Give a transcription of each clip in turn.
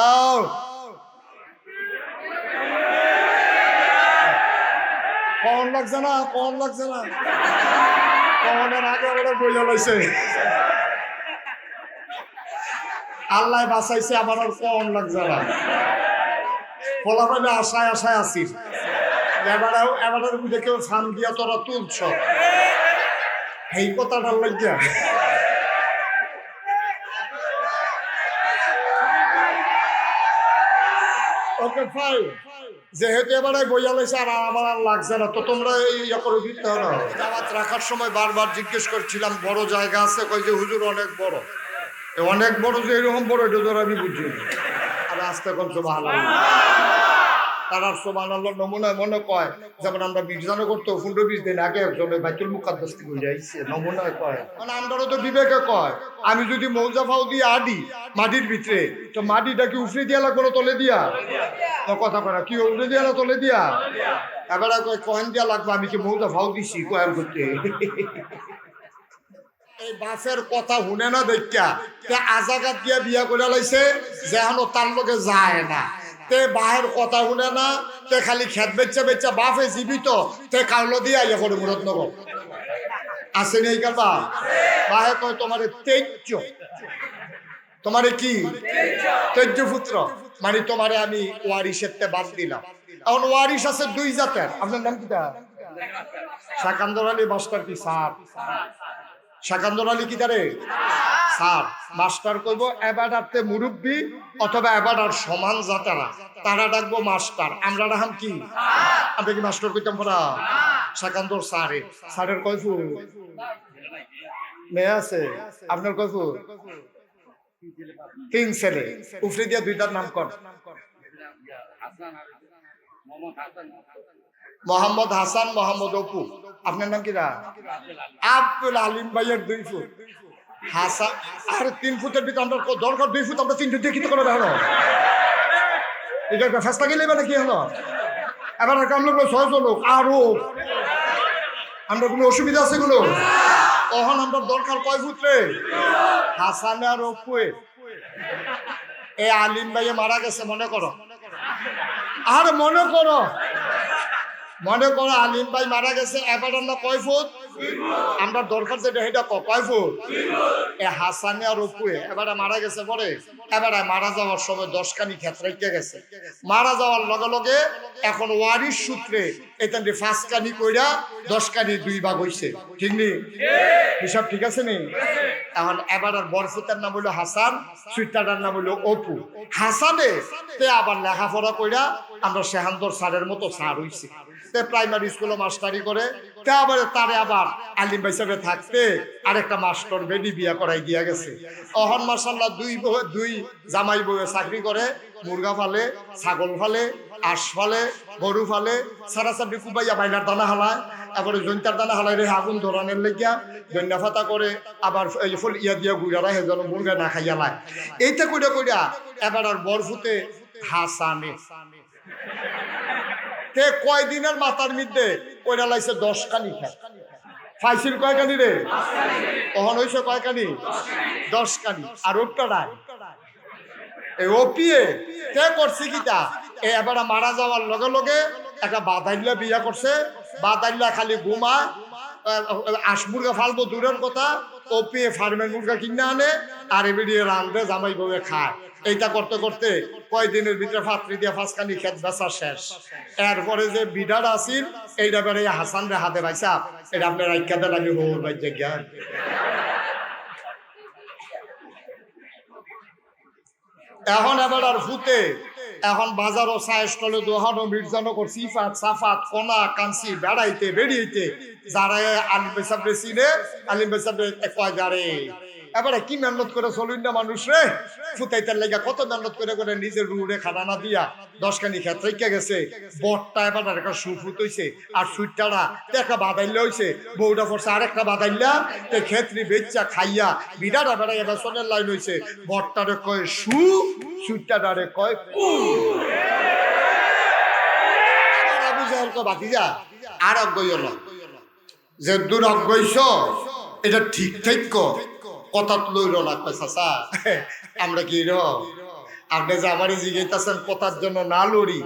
আও কোন লাগছে না কোনের আগে ওরা বইয়া লাইছে আল্লাহ বাঁচাইছে আমার আর কোন লাগছে না ফলা পাইলে আশায় আছি এবারের বুঝে কেউ ফান দিয়া তোরা তুলছ এই কথাটার লাগিয়া ওকে ফাই যেহেতু এবারে বইয়া লাইছে আর আমার আর লাগছে না তো তোমরা ইয়ে করে দিতে হলো দাওয়াত রাখার সময় বারবার জিজ্ঞেস করছিলাম বড় জায়গা আছে কই যে হুজুর অনেক বড় যে এরকম বড় এটা ধর আমি বুঝি আর আস্তে কোন সুবহানাল্লাহ তার সুবহানাল্লাহ নমুনায় মনে কয় যেমন আমরা মির্জানো করতো 15-20 দিন আগে একজনে বাইতুল মুকাদ্দাস থেকে যাইছে নমুনায় কয় মানে আমরাও তো বিবেকে কয় আমি যদি মৌজা ফাউ দিয়ে আডি মাটির ভিতরে তো মাটিটা কি উফরে দিয়া লাগবে তলে দিয়া কথা করা কি উফরে দিয়া তলে দিয়া এবারে কয় কয়েন দিয়া লাগবে আমি কি মৌজা ফাউ দিছি কয়েন করতে এই বাসের কথা শুনে না দেখা তে আজাগাত দিয়া বিয়া করে লাইছে যেন তার লগে যায় না তে বাহের কথা শুনে না তে খালি খেত বেচা বাপে জীবিত তে কাউলো দিয়া ইয়ে করে মুরাদনগর আসেনি এই কারবা বাহে কয় তোমারে তেজ্য তোমারে কি তেজ্য পুত্র মানে তোমারে আমি ওয়ারিসের তে বাদ দিলাম এখন ওয়ারিস আছে দুই জাতের আপনার নাম কিটা শাকান্দর আলী মাস্টার কি স্যার শাকান্দর আলী কি তারে স্যার মাস্টার করবো এবারতে মুরব্বী অথবা এবার সমান জাতারা তারা ডাকবো মাস্টার আমরা রাহাম কি আমরা কি মাস্টার কইতাম পড়া শাকান্দর স্যারের কয়ফু মেয়ে আছে আপনার কয়ফু 3 ছেলে উফরে দিয়া দুইটার নাম কর মোহাম্মদ হাসান মোহাম্মদ অপু আপনার নাম কিরা আব্দুল আলিম ভাইয়ের 2 ফুট হাসান আর 3 ফুটের ভিতরে আমরা দরকার 2 ফুট আমরা 3 ফুট দেখিতে করে দেখো এটা ফেসলা গেলে মানে কি হলো এবার কাম লোক 6 লোক আরো আমরা কোনো অসুবিধা আছে গুলো তখন আমরা দরকার কয় ফুট রে হাসান আর অপুয়ে এই আলিম ভাইয়ে মারা গেছে মনে করো আর মনে করো আলিম ভাই মারা গেছে এবার আমরা কয় ফুট আমরা দরকার যেটা সেটা কয় ফুট এ হাসানে আর অপুয়ে এবারে মারা গেছে পরে এবারে মারা যাওয়ার সময় 10 কানি ক্ষেত রেখে গেছে মারা যাওয়ার লগে লগে এখন ওয়ারিশ সূত্রে এটা 5 কানি কইরা 10 কানি 2 ভাগ হইছে ঠিক নি হিসাব ঠিক আছে নি এখন এবার আর বরফুতের নাম হলো হাসান সুইটাটার নাম হলো অপু হাসানে তে আবার লেখাপড়া কইরা আমরা শেহান্দর স্যারের মতো স্যার হইছি তে প্রাইমারি স্কুলে মাস্টারি করে তে আবার তারে আবার আলিম ভাই সাহেব থাকতে আরেকটা মাস্টার বেডি বিয়া করাই দিয়া গেছে অহন মাশাআল্লাহ দুই জামাই বউয়ে চাকরি করে মুরগা ফালে ছাগল ফালে আঁশ ফালে গরু ফালে সারা সাবি কুবাইয়া বাইলার দানা হালায় এবারে জৈন্তার দানা হালাই রে আগুন ধরানের লেগিয়া জৈন্যা ফাতা করে আবার এই ফল ইয়া দিয়া গুড়া রাখে যেন মুরগা না খাইয়া লায় এইটা কইরা এবার আর বরফুতে হাসানে তে কয় দিনের মাথার মধ্যে কইরা লাইছে 10 কানি খায় ফাইসির কয় কানি রে তখন হইছে কয় কানি 10 কানি আর ওটাড়ায় এই ওপিয়ে তে করছে কিটা এবার মারা যাওয়ার লগে লগে একটা বাদাইল্লা বিয়া করছে বাদাইল্লা খালি ঘুমা আশমুরগা ফালবো দূরের কথা ওপিয়ে ফার্মের মুরগা কিনে আনে আর এবিডিয়ে রান্ধে জামাই বউয়ে খায় এইটা করতে করতে কয়দিনের ভিতরে ফাত্রি দিয়া 5 কানি খেত বেচা শেষ এরপরে যে বিডার আসিল এইটা বেড়ে হাসান রে হাতে পাইছা এটা আপনার রাইখাতে লাগে হোর ভাই জ্ঞান এখন এবার আর ফুতে এখন বাজারও চায় স্টলে দোহানো মির্জানো করছি ইফাত সাফাত কোনা কানসি বেড়াইতে যারা আলিম পেশাব চিনে আলিম পেশাব কয় যারে এবারে কি মেহনত করে চলুন না মানুষ রে ফুটাইতে লেগা কত মেহনত করে নিজের রুড়ে খানা না দিয়া 10 কানি খেত রেখে গেছে বটটা এবার একটা সুফুত হইছে আর সুইটারা একটা বাদাইল্লা হইছে বউটা পড়ছে আরেকটা বাদাইল্লা তে ক্ষেত্রি বেচ্চা খাইয়া বিড়াটা বেড়াই এবার সোনের লাইন হইছে বটটারে কয় সুইটারে কয় আবু জাহেল কয় ভাতিজা আর অজ্ঞই হলো যে দূর অজ্ঞইছ এটা ঠিক কথা লইল লাগবে চাচা আমরা কি আপনি যে আমারই জিজ্ঞাসা কথার জন্য না লড়ি,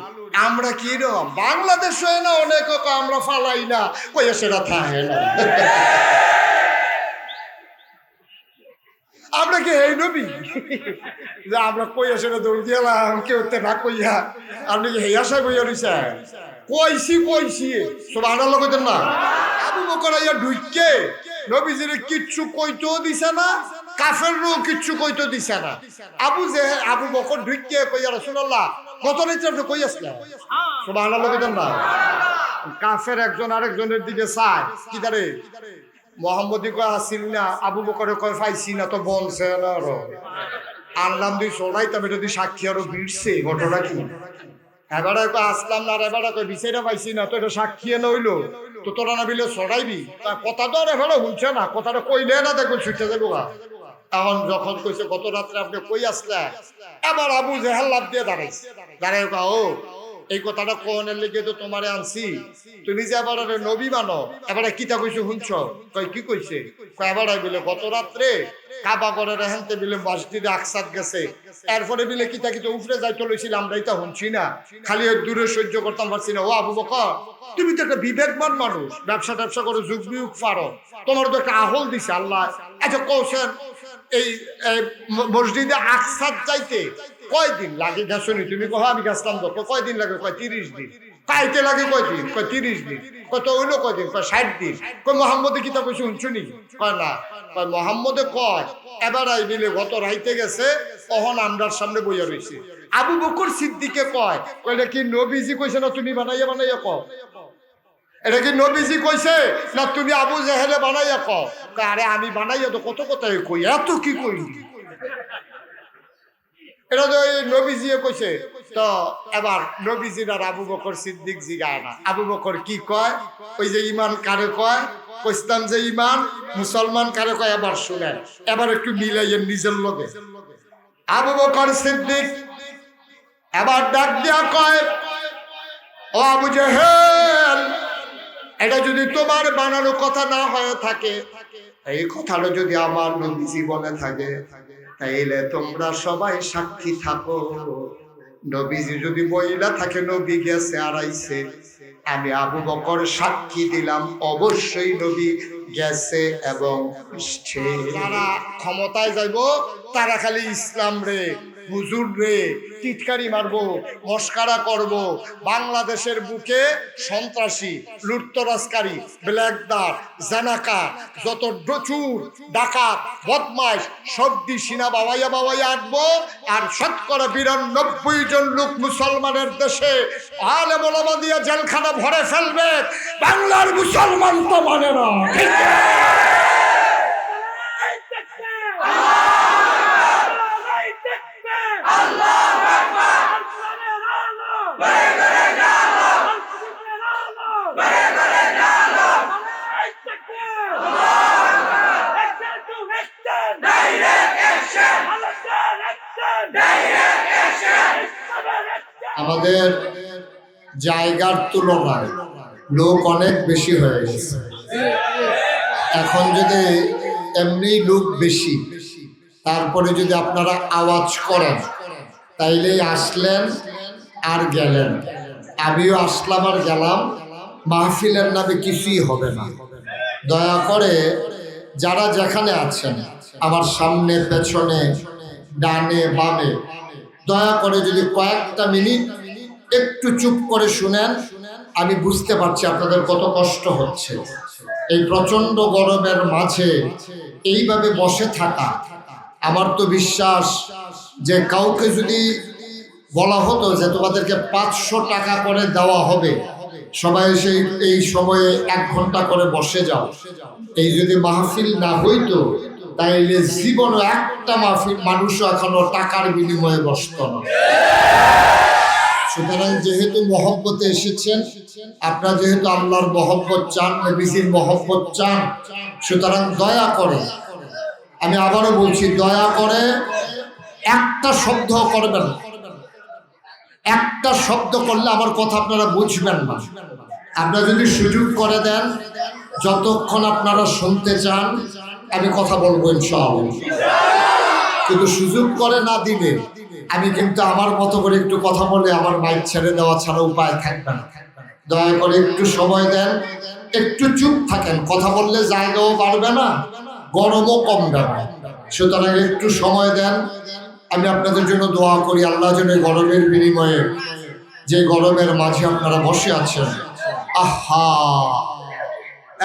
আমরা কি রকম বাংলাদেশ হয় না অনেক আমরা ফালাই না ওই সেটা থাকে না। আমরা কি এই নবী যে আমরা কই সেটা দৌড় দিলাম কেউ না কইয়া, আপনি কি এই আশা কইয়া রইছে? কইছি সুবহানাল্লাহ কইতেন না? আবু বকর আইয়া ঢুইকে নবীজির কিচ্ছু কইতেও দিছে না, কাফেরও কিচ্ছু কইতে দিছে না। আবু বকর ঢুইকে কইয়া রাসূলুল্লাহ কত রাতে আপনি কই আসলেন? সুবহানাল্লাহ কইতেন না? কাফের একজন আরেকজনের দিকে চায় কি দাঁড়ে মোহাম্মদী কয় আসিল না, আবু বকরে কয় পাইছি না তো বলছে না আনলাম দুই সোনাই তবে যদি সাক্ষী আরো ভিড়ছে ঘটনা কি? এবারে কয় আসলাম না, এবারে কয় বিচাইরা পাইছি না তো এটা সাক্ষী না হইলো তো তোরা না বিলে ছড়াইবি কথা তো আর এবারে শুনছে না, কথাটা কইলে না দেখবেন ছুটে যাবো। এখন যখন কইছে গত রাত্রে আপনি কই আসলে, এবার আবু জেহেল লাভ দিয়ে দাঁড়াইছে, দাঁড়াই ও এই কথাটা কোনের লেগে তো তোমারে আনছি, তুমি যে এবার নবী মানো এবারে কিতা কইছো শুনছ? কই কি কইছে? এবারে বিলে গত রাত্রে কাবা করে রেহেনতে বিলে মসজিদে আকসাদ গেছে, এরপরে বিলে কিতা কিতা উপরে যাইতে লইছিল আমরা এটা শুনছি না, খালি দূরে সহ্য করতাম পারছি না। ও আবু বকর তুমি তো একটা বিবেকবান মানুষ, ব্যবসা ট্যাবসা করে যুগ বিয়োগ পারো, তোমার তো একটা আহল দিছে আল্লাহ। আচ্ছা কৌশল এই মসজিদে আকসাদ যাইতে কয়দিন লাগে গেছনি? তুমি কহ আমি গেছিলাম তো, কয়দিন লাগে? কয় 30 দিন। কাইতে লাগে কয়দিন? কয় 30 দিন। কত হইলো কয়দিন? কয় 60 দিন। কয় মোহাম্মদে কিতা কইছে শুনছুনি? কয় না। কয় মোহাম্মদে কয় এবার আই বিলে গত রাইতে গেছে তখন আমরার সামনে বইয়া রইছে। আবু বকর সিদ্দিকে কয় এটা কি নবীজি কইছে না তুমি বানাইয়া কও? এটা কি নবীজি কইছে না তুমি আবু জেহেলে বানাইয়া কও? আরে আমি বানাইয়া তো কত কথাই কই, এত কি কই? এটা তো নবীজি কইছে। তো এবার নবীজির আর আবু বকর সিদ্দিক জিগায় না, আবু বকর কি কয়? ওই যে ইমান কারে কয়, কইতাম যে ইমান মুসলমান কারে কয়, এবার শুনেন, এবার একটু মিলাইয়েন নিজের লগে। আবু বকর সিদ্দিক এবার ডাক দিয়া কয় ও আবু জেহেল, এটা যদি তোমার বানানো কথা না হয়ে থাকে, এই কথাটা যদি আমার নবীজি বলে থাকে, তাইলে তোমরা সবাই সাক্ষী থাকো। নবীজি যদি বইলা থাকে নবী গেছে আর আইছে, আমি আবু বকর সাক্ষী দিলাম অবশ্যই নবী গেছে এবং আসছে। যারা ক্ষমতায় যাইব তারা খালি ইসলাম রে হুজুর রে টিটকারি মারবো, মস্কারা করব। বাংলাদেশের বুকে সন্ত্রাসী, লুটতরাজকারী, ব্ল্যাকদার, জানাকা, যত চুর ডাকাত বদমাইশ সবদি সিনা বাবাইয়া আটবো। আর শতকরা 92 জন লোক মুসলমানের দেশে আলেম ওলামা দিয়ে জেলখানা ভরে ফেলবে। বাংলার মুসলমান তো মানে না। আমাদের জায়গার তুলনায় লোক অনেক বেশি হয়ে গেছে। এখন যদি এমনি লোক বেশি, তারপরে যদি আপনারা আওয়াজ করেন তাইলেই আসলেন আর গেলেন। আমিও আসলাম আর গেলাম, মাহফিলের নামে কিছুই হবে না। দয়া করে যারা যেখানে আছেন, আমার সামনে পেছনে ডানে বামে, দয়া করে যদি কয়েকটা মিনিট একটু চুপ করে শুনেন, আমি বুঝতে পারছি আপনাদের কত কষ্ট হচ্ছে। এই প্রচন্ড গরমের মাঝে এইভাবে বসে থাকা, আমার তো বিশ্বাস যে কাউকে যদি বলা হতো যে তোমাদেরকে 500 টাকা করে দেওয়া হবে, সবাই সেই এই সময়ে 1 ঘন্টা করে বসে যাও, এই যদি মাহফিল না হইতো তাইলে জীবনে একটা মাহফিল মানুষও এখনো টাকার বিনিময়ে বসত না। সুতরাং যেহেতু মহব্বতে এসেছেন, আপনারা যেহেতু আল্লাহর মহব্বত চান, নবীজির মহব্বত চান, সুতরাং দয়া করে, আমি আবারও বলছি, দয়া করে একটা শব্দ করবেন না। একটা শব্দ করলে আমার কথা আপনারা বুঝবেন না। আপনারা যদি সুযোগ করে দেন, যতক্ষণ আপনারা শুনতে চান আমি কথা বলবো ইনশাআল্লাহ। কিন্তু সুযোগ করে না দিলে আমি কিন্তু আমার মতো করে একটু কথা বলে আমার মাইক ছেড়ে দেওয়া ছাড়া উপায় থাকবে না। দয়া করে একটু সময় দেন, একটু চুপ থাকেন। কথা বললে জায়গাও বাড়বে না, গরমও কমবে না। সুতরাং একটু সময় দেন। আমি আপনাদের জন্য দোয়া করি, আল্লাহ যেন গরমের বিনিময়ে, যে গরমের মাঝে আপনারা বসে আছেন, আহা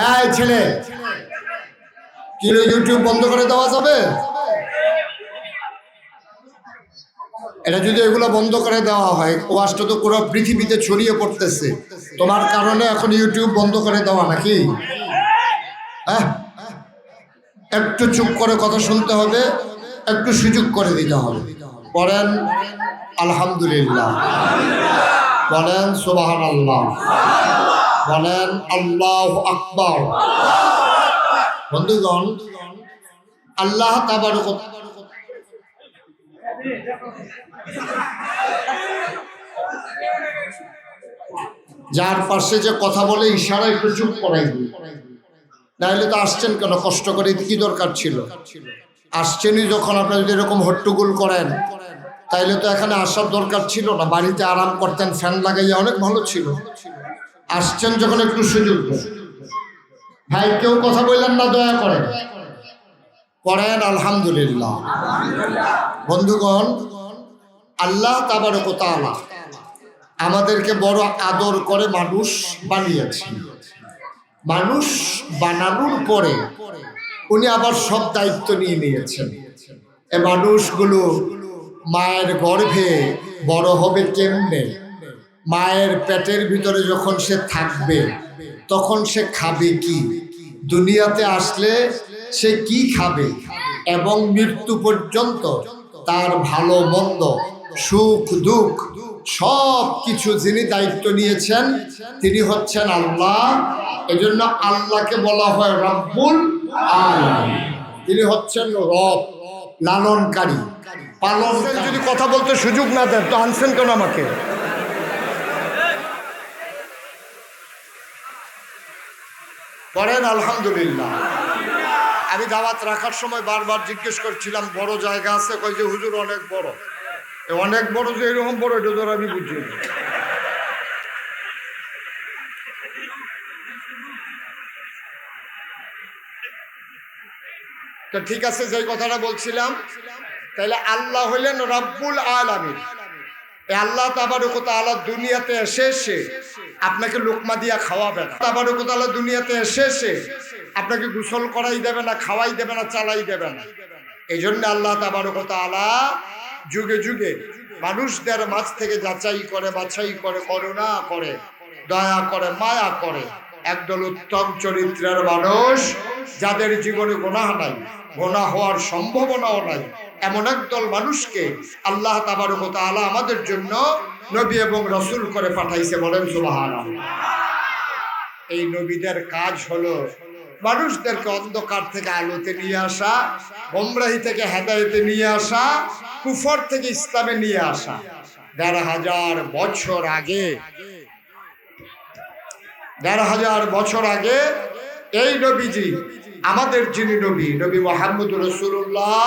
এই ছেলে, কি ইউটিউব বন্ধ করে দেওয়া যাবে? এটা যদি এগুলো বন্ধ করে দেওয়া হয়, ওয়াজটা তো পুরো পৃথিবীতে ছড়িয়ে পড়তেছে। তোমার কারণে এখন ইউটিউব বন্ধ করে দেওয়া নাকি? হ্যাঁ, একটু চুপ করে কথা শুনতে হবে, একটু সুযোগ করে দিতে হবে। বলেন আলহামদুলিল্লাহ, বলেন সুবহানাল্লাহ, বলেন আল্লাহু আকবার। বন্ধুগণ, আল্লাহ তাবারক যার পাশে যে কথা বলে ইশারা একটু চুপ করাই দিই, নাহলে তো আসছেন কেন? কষ্ট করে কি দরকার ছিল? আসছেনই যখন, আপনারা যদি এরকম হট্টগোল করেন তাইলে তো এখানে আসার দরকার ছিল না। বাড়িতে আরাম করতেন, ফ্যান লাগাইয়া, অনেক ভালো ছিল। আসছেন যখন একটু সুযোগ দেন। ভাই কেউ কথা বললেন না, দয়া করে পড়েন আলহামদুলিল্লাহ। বন্ধুগণ, আল্লাহ তাবারক ওয়া তাআলা আমাদেরকে বড় আদর করে মানুষ বানিয়েছেন। মানুষ বানানোর পরে উনি আবার সব দায়িত্ব নিয়ে নিয়েছেন। এ মানুষগুলো মায়ের গর্ভে বড় হবে কেমনে, মায়ের পেটের ভিতরে যখন সে থাকবে তখন সে খাবে কি, দুনিয়াতে আসলে সে কি খাবে, এবং মৃত্যু পর্যন্ত তার ভালো মন্দ, সুখ দুঃখ সব কিছু যিনি দায়িত্ব নিয়েছেন তিনি হচ্ছেন আল্লাহ। এজন্য আল্লাহকে বলা হয় রব্বুল আলামিন। তিনি হচ্ছেন রব, লালনকারী, পালন। যদি কথা বলতে সুযোগ না দেন তো আনছেন কেন আমাকে? পড়েন আলহামদুলিল্লাহ। আমি দাওয়াত রাখার সময় বারবার জিজ্ঞেস করছিলাম, বড় জায়গা আছে? কই যে হুজুর অনেক বড়। অনেক বড় যে এরকম বড় এটা ধর আমি বুঝি। তো ঠিক আছে, যে কথাটা বলছিলাম, তাহলে আল্লাহ হইলেন রব্বুল আলামিন। এই আল্লাহ তাবারক ওয়া তাআলা দুনিয়াতে এসে আপনাকে লোকমা দিয়া খাওয়াবে না। তাবারক ওয়া তাআলা দুনিয়াতে এসে আপনাকে গোসল করাই দেবে না, খাওয়াই দেবে না, চালাই দেবে না। এই জন্য আল্লাহ তাবারক ওয়া তাআলা যুগে যুগে মানুষদের মাঝ থেকে যাচাই করে, বাছাই করে, করুণা করে, দয়া করে, মায়া করে একদল উত্তম চরিত্রের মানুষ, যাদের জীবনে গুনাহ নাই, গুনাহ হওয়ার সম্ভাবনাও নাই, এমন একদল মানুষকে আল্লাহ তাবারক ওয়া তাআলা আমাদের জন্য নবী এবং রাসূল করে পাঠাইছে। বলেন সুবহানাল্লাহ। এই নবীদের কাজ হলো মানুষদেরকে অন্ধকার থেকে আলোতে নিয়ে আসা, গোমরাহি থেকে হেদায়েতে নিয়ে আসা, কুফর থেকে ইসলামে নিয়ে আসা। ১,৫০০ বছর আগে, ১,৫০০ বছর আগে এই নবীজি, আমাদের যিনি নবী, নবী মুহাম্মদুর রাসূলুল্লাহ,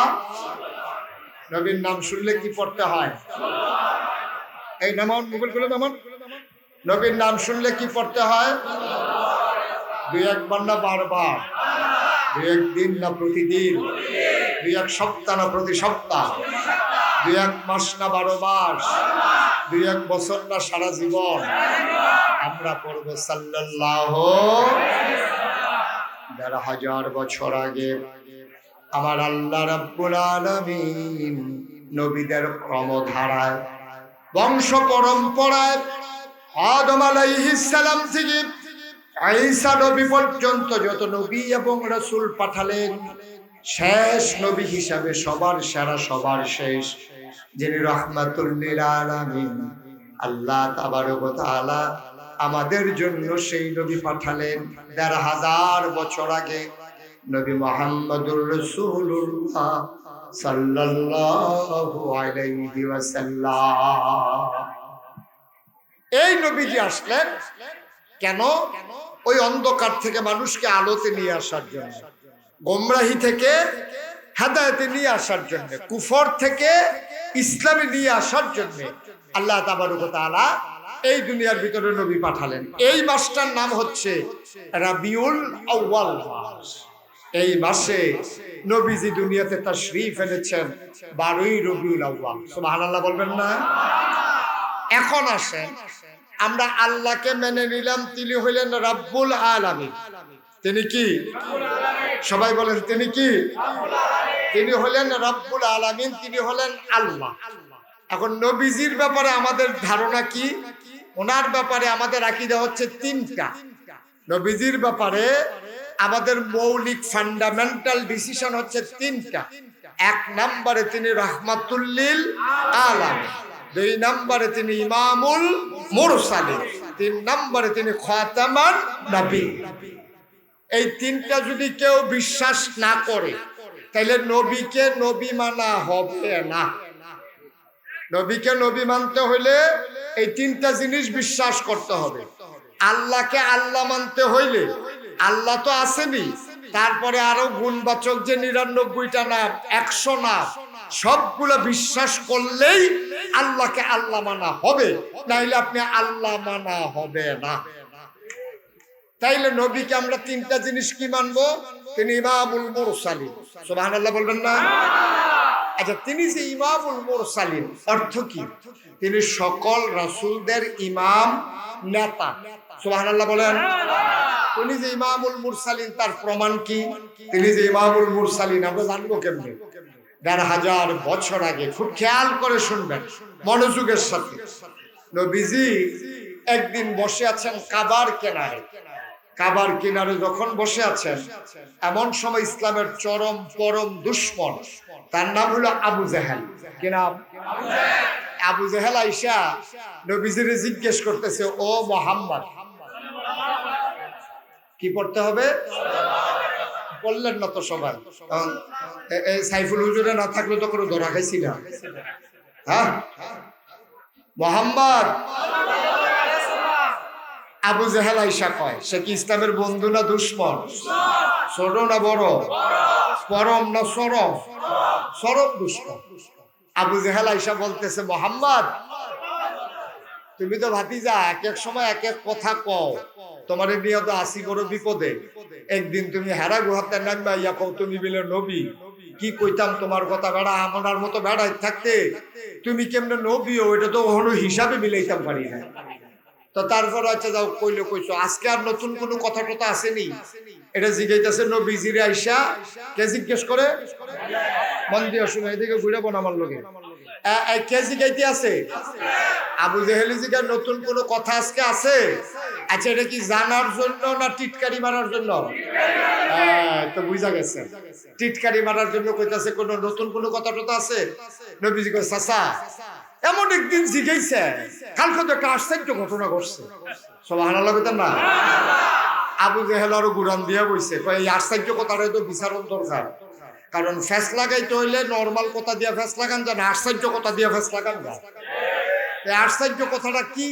নবীর নাম শুনলে কি পড়তে হয়? এই নামান মোবাইল গুলো নামান। নবীর নাম শুনলে কি পড়তে হয়? ২-১ বার না বারবার? ২-১ দিন না প্রতিদিন? ২-১ সপ্তাহ না প্রতি সপ্তাহ? ২-১ মাস না ১২ মাস? ২-১ বছর না সারা জীবন? আমরা পড়ব সাল্লাল্লাহু। ১,৫০০ বছর আগে আমার আল্লাহ রাব্বুল আলামিন নবীদের ক্রমধারায়, বংশ পরম্পরায় আদম আলাইহিস সালাম থেকে ঈসা নবী পর্যন্ত যত নবী এবং রাসূল পাঠালেন, শেষ নবী হিসাবে সবার সেরা, সবার শেষ, যিনি রাহমাতুল লিল আলামিন, আল্লাহ তাবারক ওয়া তাআলা আমাদের জন্য সেই নবী পাঠালেন ১,৫০০ বছর আগে, নবী মুহাম্মদুর রাসূলুল্লাহ সাল্লাল্লাহু আলাইহি ওয়াসাল্লাম। এই নবীজি আসলেন কেন? ওই অন্ধকার থেকে মানুষকে আলোতে নিয়ে আসার জন্য, গোমরাহি থেকে হেদায়েতে নিয়ে আসার জন্য, কুফর থেকে ইসলামে নিয়ে আসার জন্য আল্লাহ তাবারক ওয়া তাআলা এই দুনিয়ার ভিতরে নবী পাঠালেন। এই মাসটার নাম হচ্ছে রাবিউল আউয়াল মাস। এই মাসে নবীজি দুনিয়াতে তাশরীফ এনেছেন 12ই রবিউল আউয়াল। সুবহানাল্লাহ বলবেন না? এখন আসেন, আমরা আল্লাহকে মেনে নিলাম, তিনি হইলেন রাব্বুল আলামিন। তিনি কি? সবাই বলেন তিনি কি? তিনি হলেন রাব্বুল আলামিন, তিনি হলেন আল্লাহ। এখন নবীজির ব্যাপারে আমাদের ধারণা কি? ওনার ব্যাপারে আমাদের আকীদা হচ্ছে তিনটা। নবীজির ব্যাপারে আমাদের মৌলিক ফান্ডামেন্টাল ডিসিশন হচ্ছে তিনটা। এক নম্বরে তিনি রাহমাতুল লিল আলামিন, দুই নম্বরে তিনি ইমামুল মুরসালিন, তিন নম্বরে তিনি খাতামান নবী। এই তিনটা যদি কেউ বিশ্বাস না করে তাহলে নবীকে নবী মানা হবে না। নবীকে নবী মানতে হইলে এই তিনটা জিনিস বিশ্বাস করতে হবে। আল্লাহকে আল্লাহ মানতে হইলে আল্লাহ তো আসেনি, তারপরে আরো গুণবাচক যে 99টা নাম, 100 নাম, সবগুলো বিশ্বাস করলেই আল্লাহকে আল্লাহ মানা হবে, নাইলে আপনি আল্লাহ মানা হবে না। তাইলে নবীকে আমরা তিনটা জিনিস কি মানবো? তিনি ইমামুল মুরসালিন। সুবহানাল্লাহ বলবেন না? আচ্ছা, তিনি যে ইমামুল মুরসালিন অর্থ কি? তিনি সকল রাসূলদের ইমাম, নেতা। সুবহানাল্লাহ বলেন। তিনি যে ইমামুল মুরসালিন তার প্রমাণ কি? তিনি যে ইমামুল মুরসালিন আমরা জানবো কেমনে? ১৫০০ বছর আগে, খুব খেয়াল করে শুনবেন মনোযোগের সাথে। নবীজি একদিন বসে আছেন কাবার কিনারে। কাবার কিনারে যখন বসে আছেন, এমন সময় ইসলামের চরম পরম দুশমন, তার নাম হলো আবু জেহেল। কি নাম? আবু জেহেল আইসা নবীজির জিজ্ঞেস করতেছে, ও মুহাম্মদ, কি পড়তে হবে? বললেন না তো সবাই। সাইফুল হুজুরে না থাকলে তো কোনো ধরা খাইছি না। হ্যাঁ, মুহাম্মদ। আবু জেহেল আইসা কয়, সে কি ইসলামের বন্ধু না দুশমন? ছোট না বড়? পরম না সরম? সরম দুশমন। আবু জেহেল আইসা বলতেছে, মুহাম্মদ, তুমি তো ভাতিজা, এক এক সময় এক এক কথা কও, তোমার নিয়ে তো আসি বড় বিপদে। একদিন তুমি হেরা গুহাতে নামবা ইয়া কও তুমি বিলে নবী। কি কইতাম তোমার কথা, বেড়া আমার মতো বেড়াই থাকতে তুমি কেমনে নবী? ওইটা তো হলো হিসাবে মিলাইতাম পারি না। তো তারপর আচ্ছা যাও, কইলে কইছো, আজকে আর নতুন কোনো কথা টথা আসেনি? এটা জিজ্ঞাসা নবীজিরে আইসা কে জিজ্ঞেস করে? মন দিয়ে শুনে, এদিকে ঘুরে বোন আমার লোকে কে জিজ্ঞাইতে আছে? আবু জেহেল জিজ্ঞাসা, নতুন কোনো কথা আজকে আছে? আচ্ছা, এটা কি জানার জন্য না টিটকারি মারার জন্য? তো বুঝা গেছে, টিটকারি মারার জন্য কইতাছে। কোন নতুন কোনো কথা টথা আছে? নবীজি কয়, চাচা, এমন একদিন জিজ্ঞাসা, কালকে তো একটা আশ্চর্য ঘটনা ঘটছে। সুবহানাল্লাহ বলতেন না? আবু জেহেল আরো গুরান দিয়া বইছে, এই আশ্চর্য কথাটা তো বিচারণ দরকার। কারণ ফেস লাগাইতে হইলে নর্মাল কথা দিয়া ফেস লাগান যায় না, আশ্চর্য কথা দিয়া ফেস লাগান যায়। এই আশ্চর্য কথাটা কি?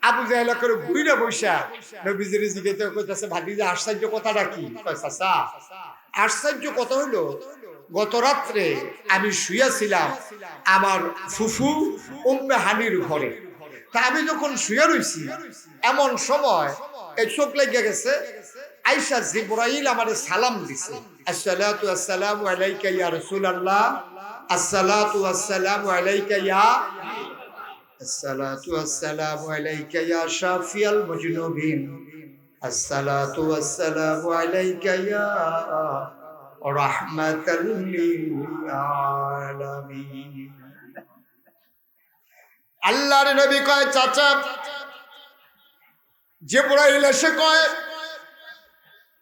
আবু জেহেল করে ঘুরে বইসা নবীজির জিজ্ঞাসা কইতাছে, ভাতিজা আশ্চর্য কথাটা কি? কয়, চাচা, আশ্চর্য কথা হইলো, গত রাত্রে আমি শুয়েছিলাম আমার ফুফু উম্মে হানির ঘরে। তা আমি যখন শুয়ে রইছি, এমন সময় এই চোখ লেগে গেছে, আয়েশা জিবরাইল আমারে সালাম দিছে, আসসালাতু আসসালামু আলাইকা ইয়া রাসূলুল্লাহ, আসসালাতু আসসালামু আলাইকা ইয়া, আসসালাতু আসসালামু আলাইকা ইয়া শাফিয়াল মুজনুবিন, আসসালাতু আসসালামু আলাইকা ইয়া রাহমাতাল লিল আলামিন। আল্লাহর নবী কয়, চাচা, জিবরাইল এসে কয়,